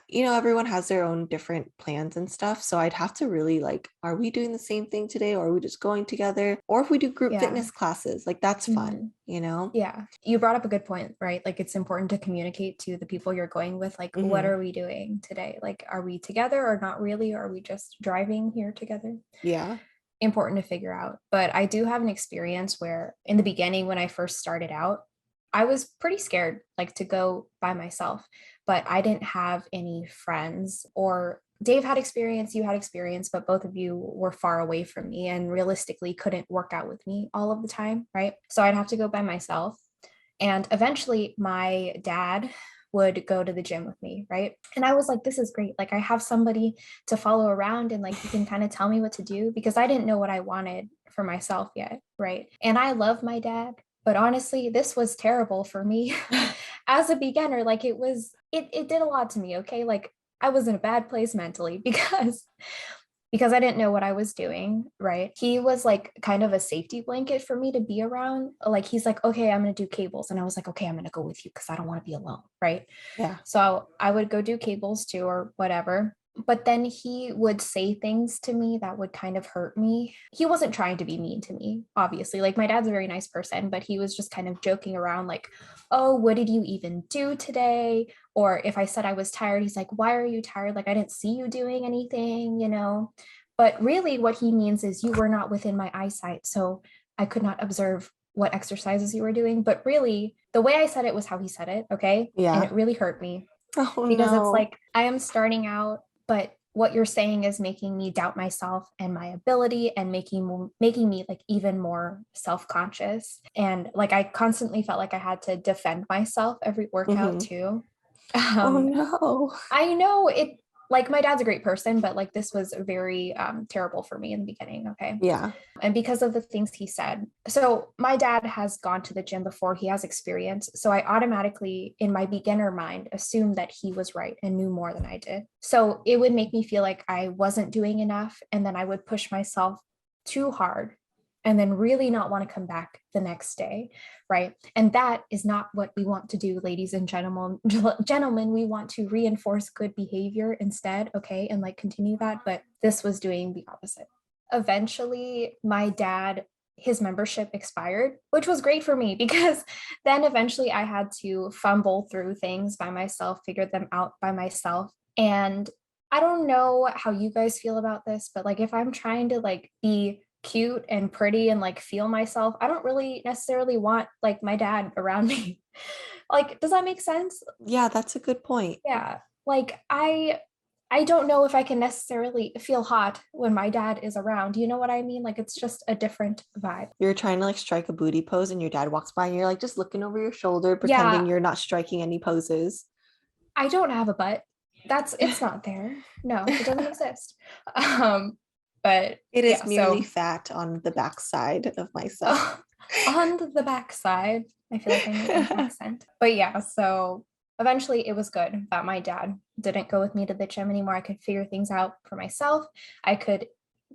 you know, everyone has their own different plans and stuff. So I'd have to really like, are we doing the same thing today? Or are we just going together? Or if we do group Yeah. fitness classes, like that's fun, Hmm. you know? Yeah, you brought up a good point, right? Like it's important to communicate to the people you're going with, like, what Hmm. are we doing today? Like, are we together or not really? Or are we just driving here together? Yeah. Important to figure out. But I do have an experience where in the beginning, when I first started out, I was pretty scared, like to go by myself, but I didn't have any friends. Or Dave had experience, you had experience, but both of you were far away from me and realistically couldn't work out with me all of the time, right? So I'd have to go by myself. And eventually, my dad would go to the gym with me, right? And I was like, this is great. Like, I have somebody to follow around and like he can kind of tell me what to do because I didn't know what I wanted for myself yet, right? And I love my dad, but honestly, this was terrible for me as a beginner. Like, it did a lot to me, okay? Like, I was in a bad place mentally because I didn't know what I was doing, right? He was like kind of a safety blanket for me to be around. Like he's like, okay, I'm gonna do cables. And I was like, okay, I'm gonna go with you because I don't want to be alone, right? Yeah. So I would go do cables too or whatever. But then he would say things to me that would kind of hurt me. He wasn't trying to be mean to me, obviously. Like my dad's a very nice person, but he was just kind of joking around, like, oh, what did you even do today? Or if I said I was tired, he's like, why are you tired? Like, I didn't see you doing anything, you know? But really, what he means is you were not within my eyesight. So I could not observe what exercises you were doing. But really, the way I said it was how he said it. Okay. And Yeah. it really hurt me Oh because it's no. like I am starting out, but what you're saying is making me doubt myself and my ability and making me like even more self-conscious. And like I constantly felt like I had to defend myself every workout Hmm. too. Oh Um, no. I know it, like my dad's a great person, but like this was very terrible for me in the beginning. Okay. Yeah. And because of the things he said. So my dad has gone to the gym before, he has experience. So I automatically, in my beginner mind, assumed that he was right and knew more than I did. So it would make me feel like I wasn't doing enough. And then I would push myself too hard and then really not want to come back the next day, right? And that is not what we want to do, ladies and gentlemen. We want to reinforce good behavior instead, okay, and like continue that. But this was doing the opposite. Eventually, my dad, his membership expired, which was great for me because then eventually I had to fumble through things by myself, figure them out by myself. And I don't know how you guys feel about this, but like if I'm trying to like be cute and pretty and like feel myself, I don't really necessarily want like my dad around me. Like, does that make sense? Yeah, that's a good point. Yeah. Like I don't know if I can necessarily feel hot when my dad is around. You know what I mean? Like it's just a different vibe. You're trying to like strike a booty pose and your dad walks by and you're like just looking over your shoulder, pretending Yeah, you're not striking any poses. I don't have a butt. It's not there. No, it doesn't exist. Um, but It is yeah, merely so fat on the backside of myself. on the backside, I feel like I made an accent. But yeah, so eventually it was good that my dad didn't go with me to the gym anymore. I could figure things out for myself. I could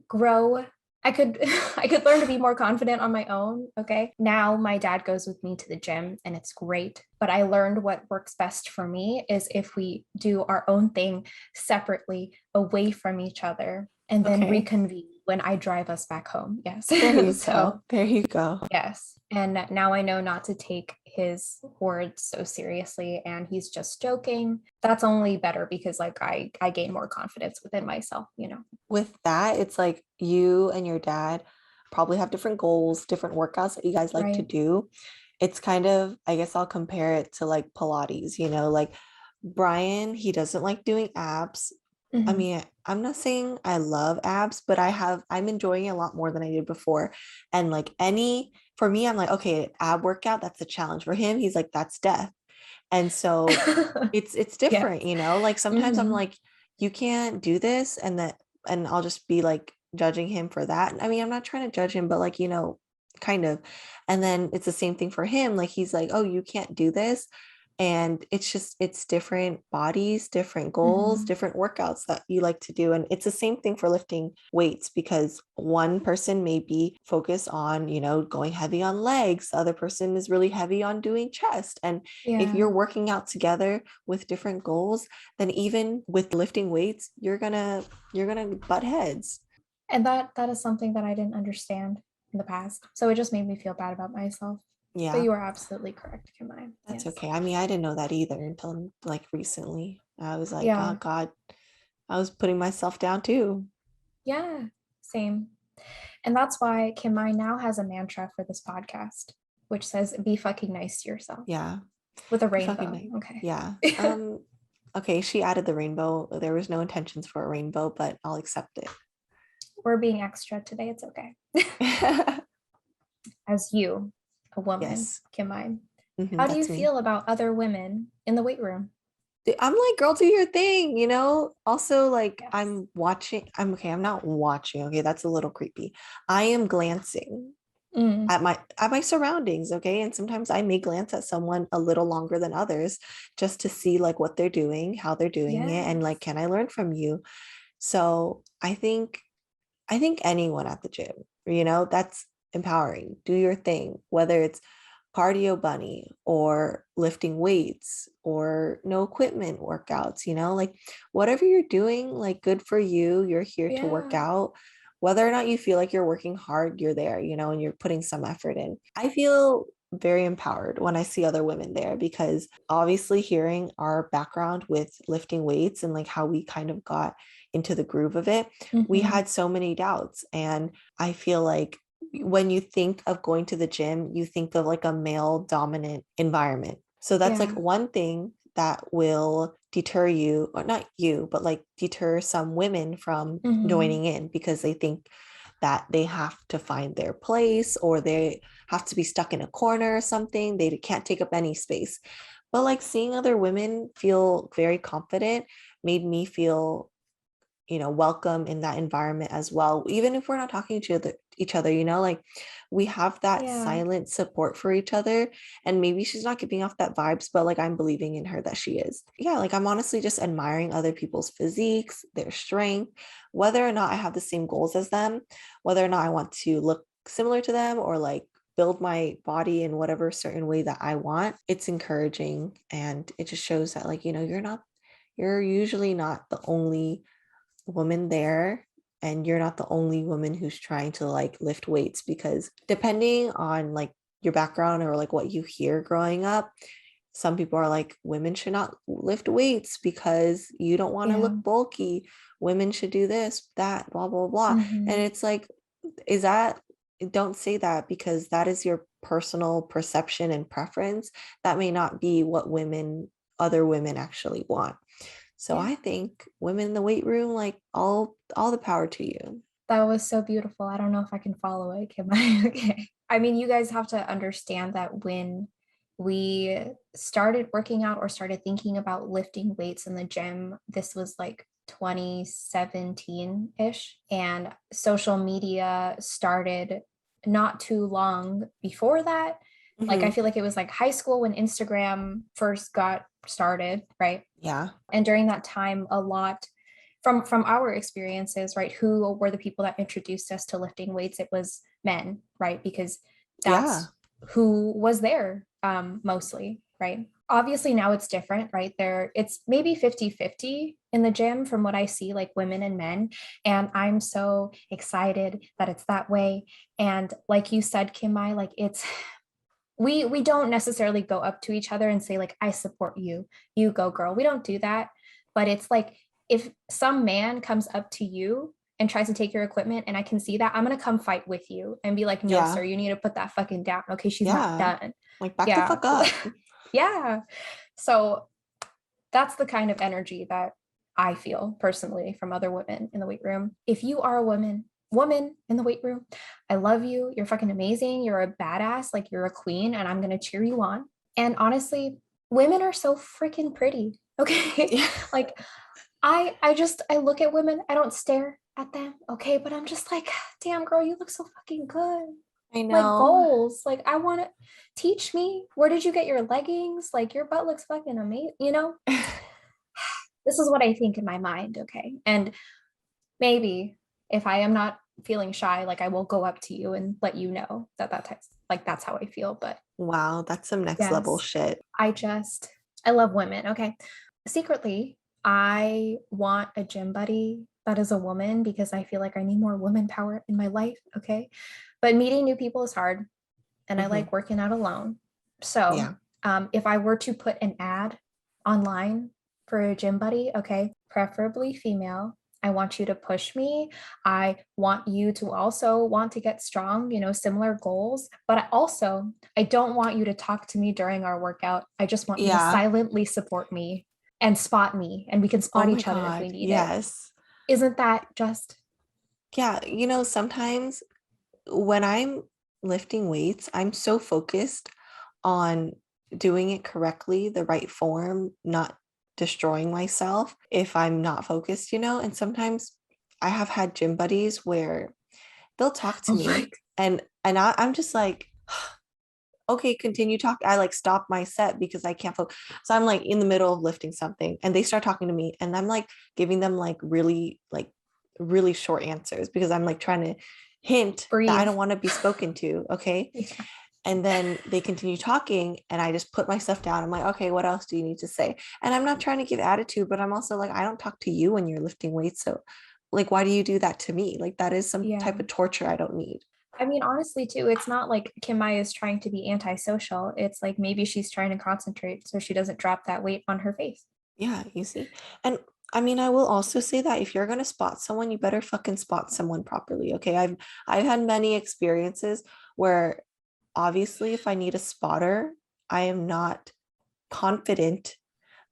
grow. I could I could learn to be more confident on my own. Okay. Now my dad goes with me to the gym and it's great. But I learned what works best for me is if we do our own thing separately away from each other and then Okay. reconvene. when I drive us back home. Yes. There you So go. There you go. yes. And now I know not to take his words so seriously, and he's just joking. That's only better because like I gain more confidence within myself, you know. With that, it's like you and your dad probably have different goals, different workouts that you guys like to Right. do. It's kind of, I guess I'll compare it to like Pilates, like Brian, he doesn't like doing abs. I Mhm. mean, I'm not saying I love abs, but I'm enjoying it a lot more than I did before. And like for me, I'm like, okay, ab workout, that's a challenge. For him, he's like, that's death. And so it's Yes. different, like sometimes I'm Mhm. like, you can't do this, and I'll just be like judging him for that. I mean, I'm not trying to judge him, but like, kind of. And then it's the same thing for him. Like he's like, oh, you can't do this. And it's different bodies, different goals, Mhm. different workouts that you like to do. And it's the same thing for lifting weights, because one person may be focused on, going heavy on legs. The other person is really heavy on doing chest. And if you're Yeah. working out together with different goals, then even with lifting weights, you're gonna butt heads. And that is something that I didn't understand in the past. So it just made me feel bad about myself. But Yeah, you are absolutely correct, Kimai. that's Yes. okay. I mean, I didn't know that either until like recently. I was like, oh Yeah. God, I was putting myself down too. Yeah. Same. And that's why Kimai now has a mantra for this podcast, which says, be fucking nice to yourself Yeah. with a Be fucking rainbow. nice. Okay. Yeah. Okay, she added the rainbow. There was no intentions for a rainbow, but I'll accept We're being extra today. It's okay. it. As you, a woman, Yes. Kimai, how do you That's me. feel about other women in the weight room? I'm like, girl, do your thing, Also, like, Yes. I'm not watching. Okay, that's a little creepy. I am glancing Mm, at my surroundings, okay? And sometimes I may glance at someone a little longer than others just to see like what they're doing, how they're doing it, and like, yes. can I learn from you? So I think anyone at the gym, that's empowering. Do your thing, whether it's cardio bunny or lifting weights or no equipment workouts, like whatever you're doing, like good for you. You're here to work Yeah. out. Whether or not you feel like you're working hard, you're there, and you're putting some effort in. I feel very empowered when I see other women there, because obviously hearing our background with lifting weights and like how we kind of got into the groove of it, we Hmm. had so many doubts. And I feel like when you think of going to the gym, you think of like a male dominant environment. So that's like Yeah. one thing that will deter you, or not you, but like deter some women from Hmm. joining in, because they think that they have to find their place, or they have to be stuck in a corner or something. They can't take up any space. But like seeing other women feel very confident made me feel welcome in that environment as well, even if we're not talking to each other, like we have that Yeah. silent support for each other. And maybe she's not giving off that vibes, but like I'm believing in her that she is. Yeah, like I'm honestly just admiring other people's physiques, their strength, whether or not I have the same goals as them, whether or not I want to look similar to them, or like build my body in whatever certain way that I want. It's encouraging, and it just shows that like you're usually not the only woman there, and you're not the only woman who's trying to like lift weights, because depending on like your background or like what you hear growing up, some people are like, women should not lift weights because you don't want to Yeah. look bulky, women should do this, that, blah blah blah. And Hmm. it's like, is that don't say that, because that is your personal perception and preference. That may not be what other women actually want. So Yeah. I think women in the weight room, like all the power to you. That was so beautiful. I don't know if I can follow it, Kim. Okay. I mean, you guys have to understand that when we started working out or started thinking about lifting weights in the gym, this was like 2017-ish. And social media started not too long before that. Like, I Hmm. feel like it was like high school when Instagram first got started, right? Yeah. And during that time, a lot from our experiences, right, who were the people that introduced us to lifting weights? It was men, right? Because Yeah. that's who was there, mostly, right? obviously now it's different, right? It's maybe 50-50 in the gym from what I see, like women and men. And I'm so excited that it's that way. And like you said, Kimai, like it's we don't necessarily go up to each other and say, like, I support you, you go girl. We don't do that. But it's like if some man comes up to you and tries to take your equipment and I can see that, I'm gonna come fight with you and be like, no, sir, Yeah. you need to put that fucking down. Okay, she's not Yeah. done. Like back the Yeah. fuck up. Yeah. So that's the kind of energy that I feel personally from other women in the weight room. If you are a woman in the weight room, I love you. You're fucking amazing. You're a badass. Like you're a queen, and I'm gonna cheer you on. And honestly, women are so freaking pretty. Okay. Yeah. Like I look at women, I don't stare at them, okay, but I'm just like, damn girl, you look so fucking good. I Like know. goals. Like I want to teach me. Where did you get your leggings? Like your butt looks fucking amazing, you know? This is what I think in my mind, okay? And maybe if I am not feeling shy, like I will go up to you and let you know that that's how I feel. But Wow, that's some next level yes, shit. I love women, okay? Secretly, I want a gym buddy that is a woman because I feel like I need more woman power in my life, okay? But meeting new people is hard and I Hmm. like working out alone. So, Yeah. if I were to put an ad online for a gym buddy, okay, preferably female. I want you to push me. I want you to also want to get strong, similar goals. But I don't want you to talk to me during our workout. I just want you to Yeah. silently support me and spot me, and we can Oh spot my each other if we God. need it. Yes. Isn't that just? Yeah. Sometimes when I'm lifting weights, I'm so focused on doing it correctly, the right form, not destroying myself if I'm not focused. And sometimes I have had gym buddies where they'll talk to Oh my. me and I'm just like, okay, continue talk. I like stop my set because I can't focus. So I'm like in the middle of lifting something and they start talking to me and I'm like giving them like really short answers because I'm like trying to hint that I Breathe. don't want to be spoken to. Okay. Yeah. And then they continue talking and I just put my stuff down. I'm like, okay, what else do you need to say? And I'm not trying to give attitude, but I'm also like, I don't talk to you when you're lifting weights. So like, why do you do that to me? Like that is some Yeah. type of torture I don't need. I mean, honestly, too, it's not like Kim Mai is trying to be antisocial. It's like maybe she's trying to concentrate so she doesn't drop that weight on her face. Yeah, you see. And I mean, I will also say that if you're gonna spot someone, you better fucking spot someone properly. Okay. I've had many experiences where obviously if I need a spotter, I am not confident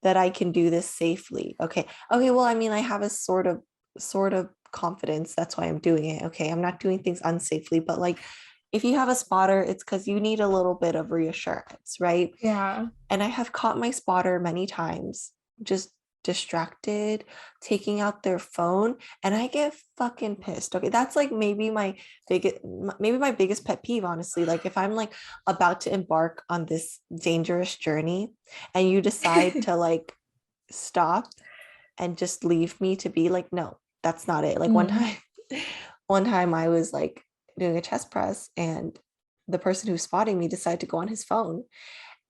that I can do this safely. Okay. Okay, well, I mean, I have a sort of confidence. That's why I'm doing it. Okay. I'm not doing things unsafely, but like if you have a spotter, it's because you need a little bit of reassurance, right? Yeah. And I have caught my spotter many times just distracted, taking out their phone, and I get fucking pissed. Okay, that's like maybe my biggest pet peeve, honestly. Like if I'm like about to embark on this dangerous journey and you decide to like stop and just leave me to be like, no, that's not it. Like one Mm, time, one time I was like doing a chest press and the person who's spotting me decided to go on his phone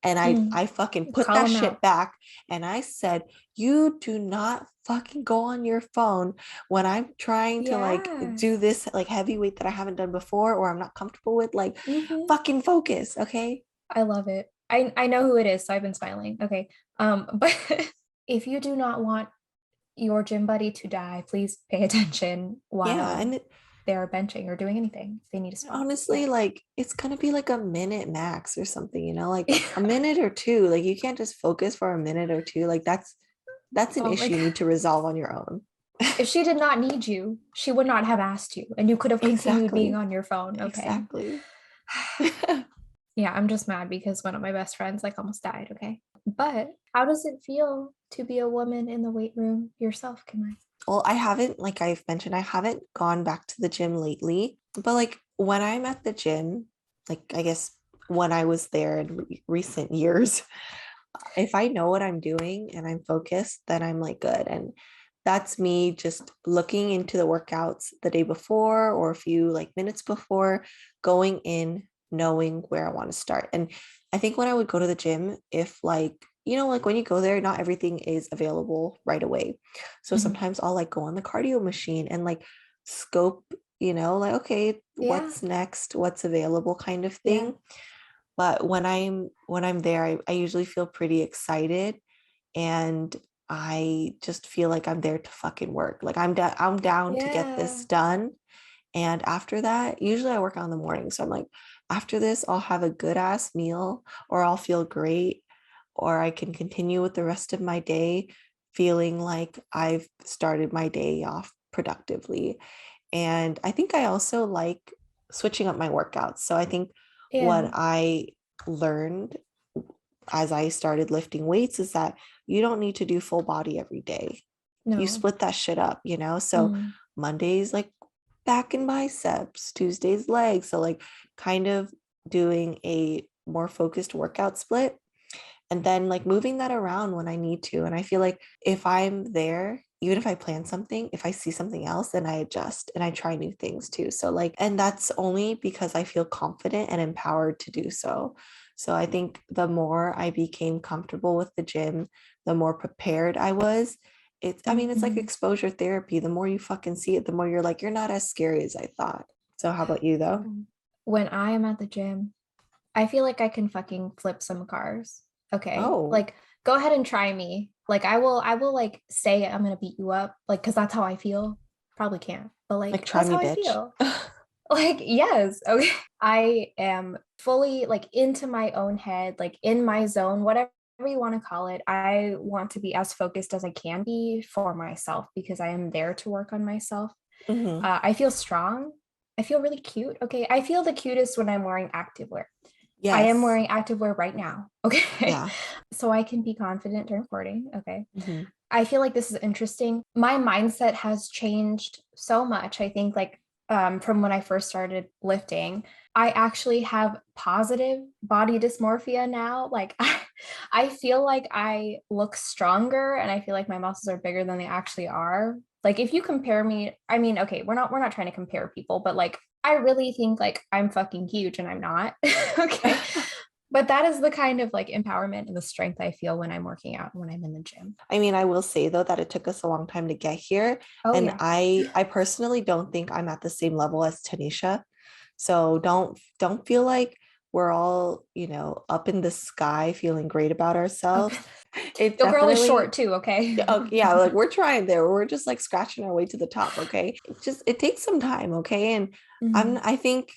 and I mm. I fucking put Call that them shit out. back and I said, "You do not fucking go on your phone when I'm trying to like do Yes. this like heavyweight that I haven't done before or I'm not comfortable with. Like, Hmm. fucking focus, okay?" I love it. I know who it is, so I've been smiling. Okay. But if you do not want your gym buddy to die, please pay attention Yeah, while and they're benching or doing anything. They need a spot. Yeah. honestly, like it's gonna be like a minute max or something, like a minute or two. Like you can't just focus for a minute or two. Like that's an Oh my issue you God. need to resolve on your own. If she did not need you, she would not have asked you, and you could have continued being Exactly. on your phone. Okay. Exactly. Yeah, I'm just mad because one of my best friends like almost died. Okay. But how does it feel to be a woman in the weight room yourself, Kim? Well, I haven't, like I've mentioned, I haven't gone back to the gym lately, but like when I'm at the gym, like I guess when I was there in recent years, if I know what I'm doing and I'm focused, then I'm like good. And that's me just looking into the workouts the day before or a few like minutes before, going in, knowing where I want to start. And I think when I would go to the gym, if like like when you go there, not everything is available right away. So Mhm. sometimes I'll like go on the cardio machine and like scope, like, okay, Yeah. what's next, what's available kind of Yeah. thing. But when I'm there, I usually feel pretty excited, and I just feel like I'm there to fucking work. Like I'm down to get Yeah. this done. And after that, usually I work out in the morning. So I'm like, after this, I'll have a good ass meal, or I'll feel great, or I can continue with the rest of my day feeling like I've started my day off productively. And I think I also like switching up my workouts. So I think what Yeah. I learned as I started lifting weights is that you don't need to do full body every day. You No. split that shit up, So Mm. Mondays, like back and biceps, Tuesdays, legs. So, like, kind of doing a more focused workout split, and then like moving that around when I need to. And I feel like if I'm there, even if I plan something, if I see something else, then I adjust and I try new things too. So, like, and that's only because I feel confident and empowered to do so. So, I think the more I became comfortable with the gym, the more prepared I was. It's like Mhm. exposure therapy. The more you fucking see it, the more you're like, you're not as scary as I thought. So, how about you though? When I am at the gym, I feel like I can fucking flip some cars. Okay. Oh, Like go ahead and try me. Like I will like say I'm gonna beat you up, like because that's how I feel. Probably can't, but like, like try that's me, how I bitch. feel. Like, yes. Okay. I am fully like into my own head, like in my zone, whatever you want to call it. I want to be as focused as I can be for myself because I am there to work on myself. Hmm. I feel strong. I feel really cute. Okay. I feel the cutest when I'm wearing activewear. I am Yes. wearing activewear right now. Okay. Yeah. So I can be confident during recording. Okay. Hmm. I feel like this is interesting. My mindset has changed so much. I think like from when I first started lifting, I actually have positive body dysmorphia now. Like I feel like I look stronger and I feel like my muscles are bigger than they actually are. Like if you compare me, I mean, okay, we're not trying to compare people, but like I really think like I'm fucking huge and I'm not. Okay. But that is the kind of like empowerment and the strength I feel when I'm working out, when I'm in the gym. I mean, I will say though that it took us a long time to get here, Oh and yeah. I personally don't think I'm at the same level as Tanisha. So don't feel like we're all, up in the sky feeling great about Up. ourselves. It Your girl is short definitely. too, okay? Oh yeah, like we're trying there. We're just like scratching our way to the top, okay? It takes some time, okay? And Mhm. I think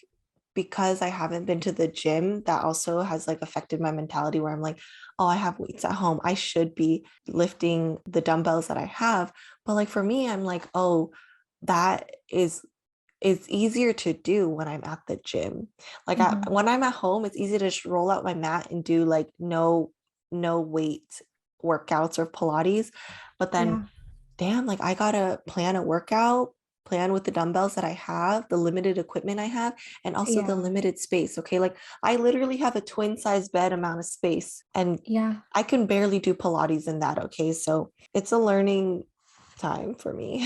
because I haven't been to the gym, that also has like affected my mentality where I'm like, oh, I have weights at home. I should be lifting the dumbbells that I have. But like for me, I'm like, oh, that is it's easier to do when I'm at the gym. Like Mhm. when I'm at home, it's easy to just roll out my mat and do like no weight workouts or Pilates. But then, Yeah. damn, like I gotta plan a workout, plan with the dumbbells that I have, the limited equipment I have, and also the Yeah. limited space. Okay. Like I literally have a twin size bed amount of space, and Yeah. I can barely do Pilates in that. Okay. So it's a learning time for me.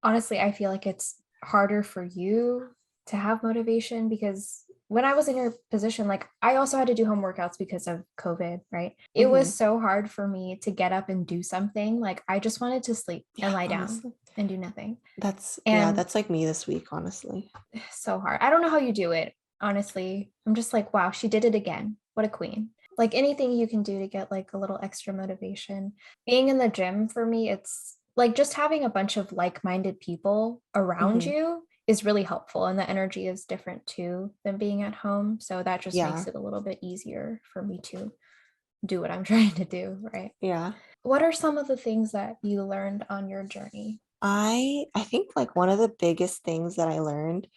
Honestly, I feel like it's harder for you to have motivation because when I was in your position, like I also had to do home workouts because of COVID, right? It was Hmm. so hard for me to get up and do something. Like I just wanted to sleep and Yeah, lie down honestly. and do nothing. Yeah, And that's like me this week, honestly. so hard. I don't know how you do it, honestly. I'm just like, wow, she did it again. What a queen. Like anything you can do to get like a little extra motivation. Being in the gym for me, it's like just having a bunch of like-minded people around Hmm. you is really helpful and the energy is different too than being at home. So that just makes Yeah. it a little bit easier for me to do what I'm trying to do, right? Yeah. What are some of the things that you learned on your journey? I think like one of the biggest things that I learned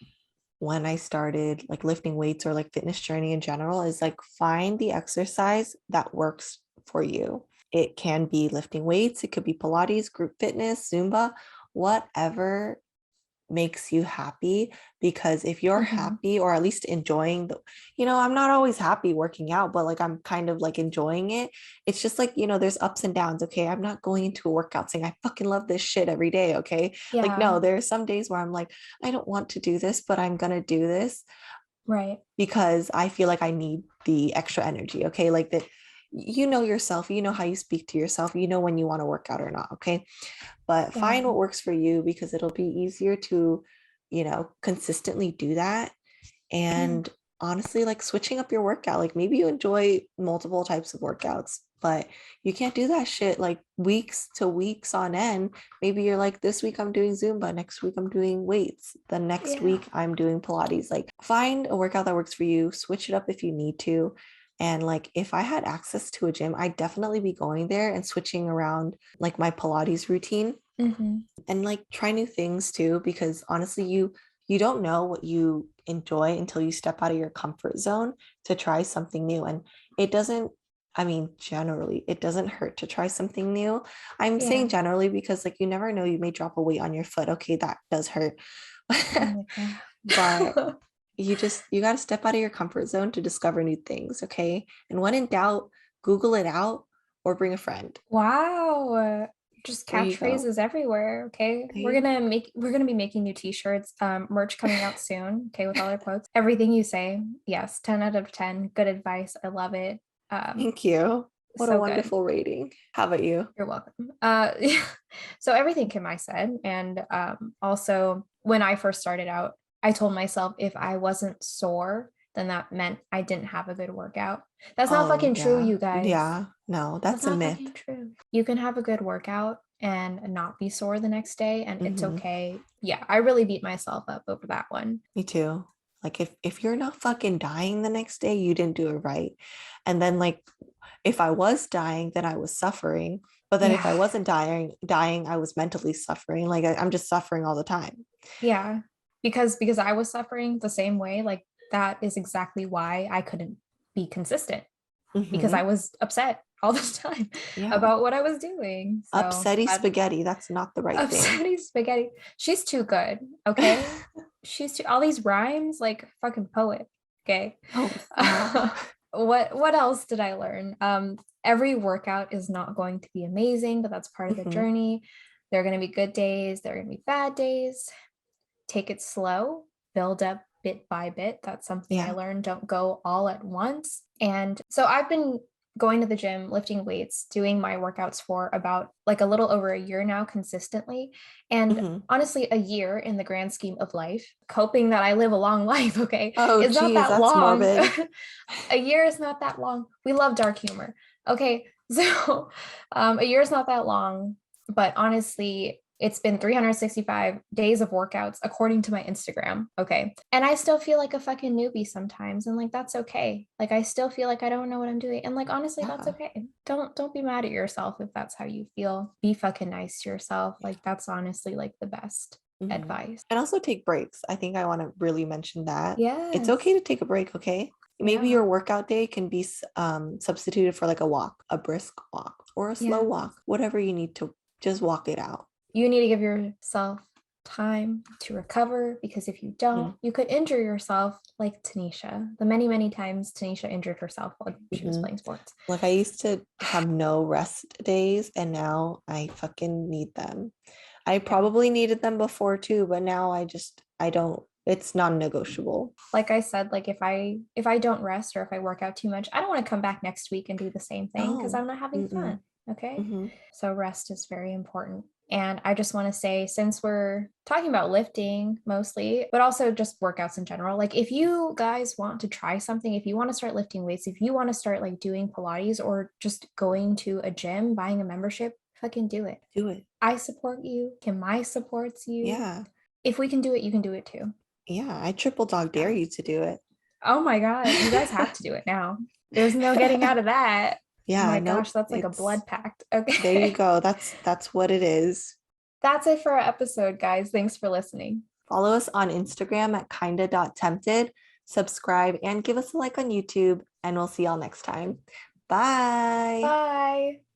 when I started like lifting weights or like fitness journey in general is like find the exercise that works for you. It can be lifting weights, it could be Pilates, group fitness, Zumba, whatever makes you happy. Because if you're Mhm. happy or at least enjoying I'm not always happy working out, but like I'm kind of like enjoying it. It's just like, there's ups and downs. Okay, I'm not going into a workout saying I fucking love this shit every day. Okay, like Yeah, no, there are some days where I'm like, I don't want to do this, but I'm gonna do this right. because I feel like I need the extra energy. Okay, like that. you know yourself, you know how you speak to yourself, you know when you want to work out or not, okay? But Yeah. find what works for you because it'll be easier to, consistently do that. Mm. And honestly, like switching up your workout, like maybe you enjoy multiple types of workouts, but you can't do that shit like weeks to weeks on end. Maybe you're like, this week I'm doing Zumba, next week I'm doing weights, the next Yeah. week I'm doing Pilates. Like find a workout that works for you, switch it up if you need to. And like if I had access to a gym, I'd definitely be going there and switching around like my Pilates routine Hmm. and like try new things too, because honestly you don't know what you enjoy until you step out of your comfort zone to try something new. And it doesn't, I mean, generally it doesn't hurt to try something new. I'm Yeah. saying generally because like you never know, you may drop a weight on your foot. Okay, that does hurt. Oh my But God. you got to step out of your comfort zone to discover new things, okay? And when in doubt, Google it out or bring a friend. Wow. Just There you go. catchphrases everywhere. Okay. There you go. We're gonna be making new t-shirts, merch coming out soon. Okay, with all our quotes. Everything you say, yes, 10 out of 10. Good advice. I love it. Um, Thank you. What a so good. wonderful rating. How about you? You're welcome. So everything Kim I said, and also when I first started out, I told myself if I wasn't sore, then that meant I didn't have a good workout. That's not Oh, fucking true, yeah. you guys. Yeah. No, That's that's a not myth. fucking true. You can have a good workout and not be sore the next day, and it's Hmm. okay. Yeah, I really beat myself up over that one. Me too. Like if you're not fucking dying the next day, you didn't do it right. And then like if I was dying, then I was suffering. But then if Yeah, I wasn't dying, I was mentally suffering. Like I'm just suffering all the time. yeah. Because I was suffering the same way, like that is exactly why I couldn't be consistent because I Hmm. was upset all the time Yeah. about what I was doing. So Upsetty that spaghetti. That's not the right thing. upsetting spaghetti. She's too good. Okay. She's too all these rhymes like fucking poet. Okay. Oh, stop. What else did I learn? Every workout is not going to be amazing, but that's part of the Hmm. journey. There are going to be good days, there are going to be bad days. Take it slow, build up bit by bit. That's something I Yeah. learned. Don't go all at once. And so I've been going to the gym, lifting weights, doing my workouts for about like a little over a year now consistently. And Hmm. honestly, a year in the grand scheme of life, hoping that I live a long life, okay, Oh, is not geez, that that's long. morbid. A year is not that long. We love dark humor. Okay. So a year is not that long, but honestly, it's been 365 days of workouts according to my Instagram. Okay. And I still feel like a fucking newbie sometimes. And like that's okay. Like I still feel like I don't know what I'm doing. And like honestly, that's Yeah. okay. Don't be mad at yourself if that's how you feel. Be fucking nice to yourself. Yeah. Like that's honestly like the best Hmm. advice. And also take breaks. I think I want to really mention that. It's okay Yes. to take a break, okay? Maybe Yeah. your workout day can be substituted for like a walk, a brisk walk, or a slow Yeah. walk, whatever you need to just walk it out. You need to give yourself time to recover because if you don't, you could injure yourself like Tanisha. The many, many times Tanisha injured herself while she was Hmm. playing sports. Like I used to have no rest days, and now I fucking need them. I Yeah. probably needed them before too, but now I don't, it's non-negotiable. Like I said, like if I don't rest or if I work out too much, I don't want to come back next week and do the same thing because No. I'm not having Mm-mm. fun. Okay. Hmm. So rest is very important. And I just want to say, since we're talking about lifting mostly, but also just workouts in general, like if you guys want to try something, if you want to start lifting weights, if you want to start like doing Pilates or just going to a gym, buying a membership, fucking do it. Do it. I support you. Kimai supports you. Yeah. If we can do it, you can do it too. Yeah. I triple dog dare Yeah. you to do it. Oh my God. You guys have to do it now. There's no getting out of that. Oh Yeah, my gosh, nope. that's like a It's blood pact. there you Okay. go. That's what it is. That's it for our episode, guys. Thanks for listening. Follow us on Instagram at kinda.tempted. Subscribe and give us a like on YouTube, and we'll see y'all next time. Bye. Bye.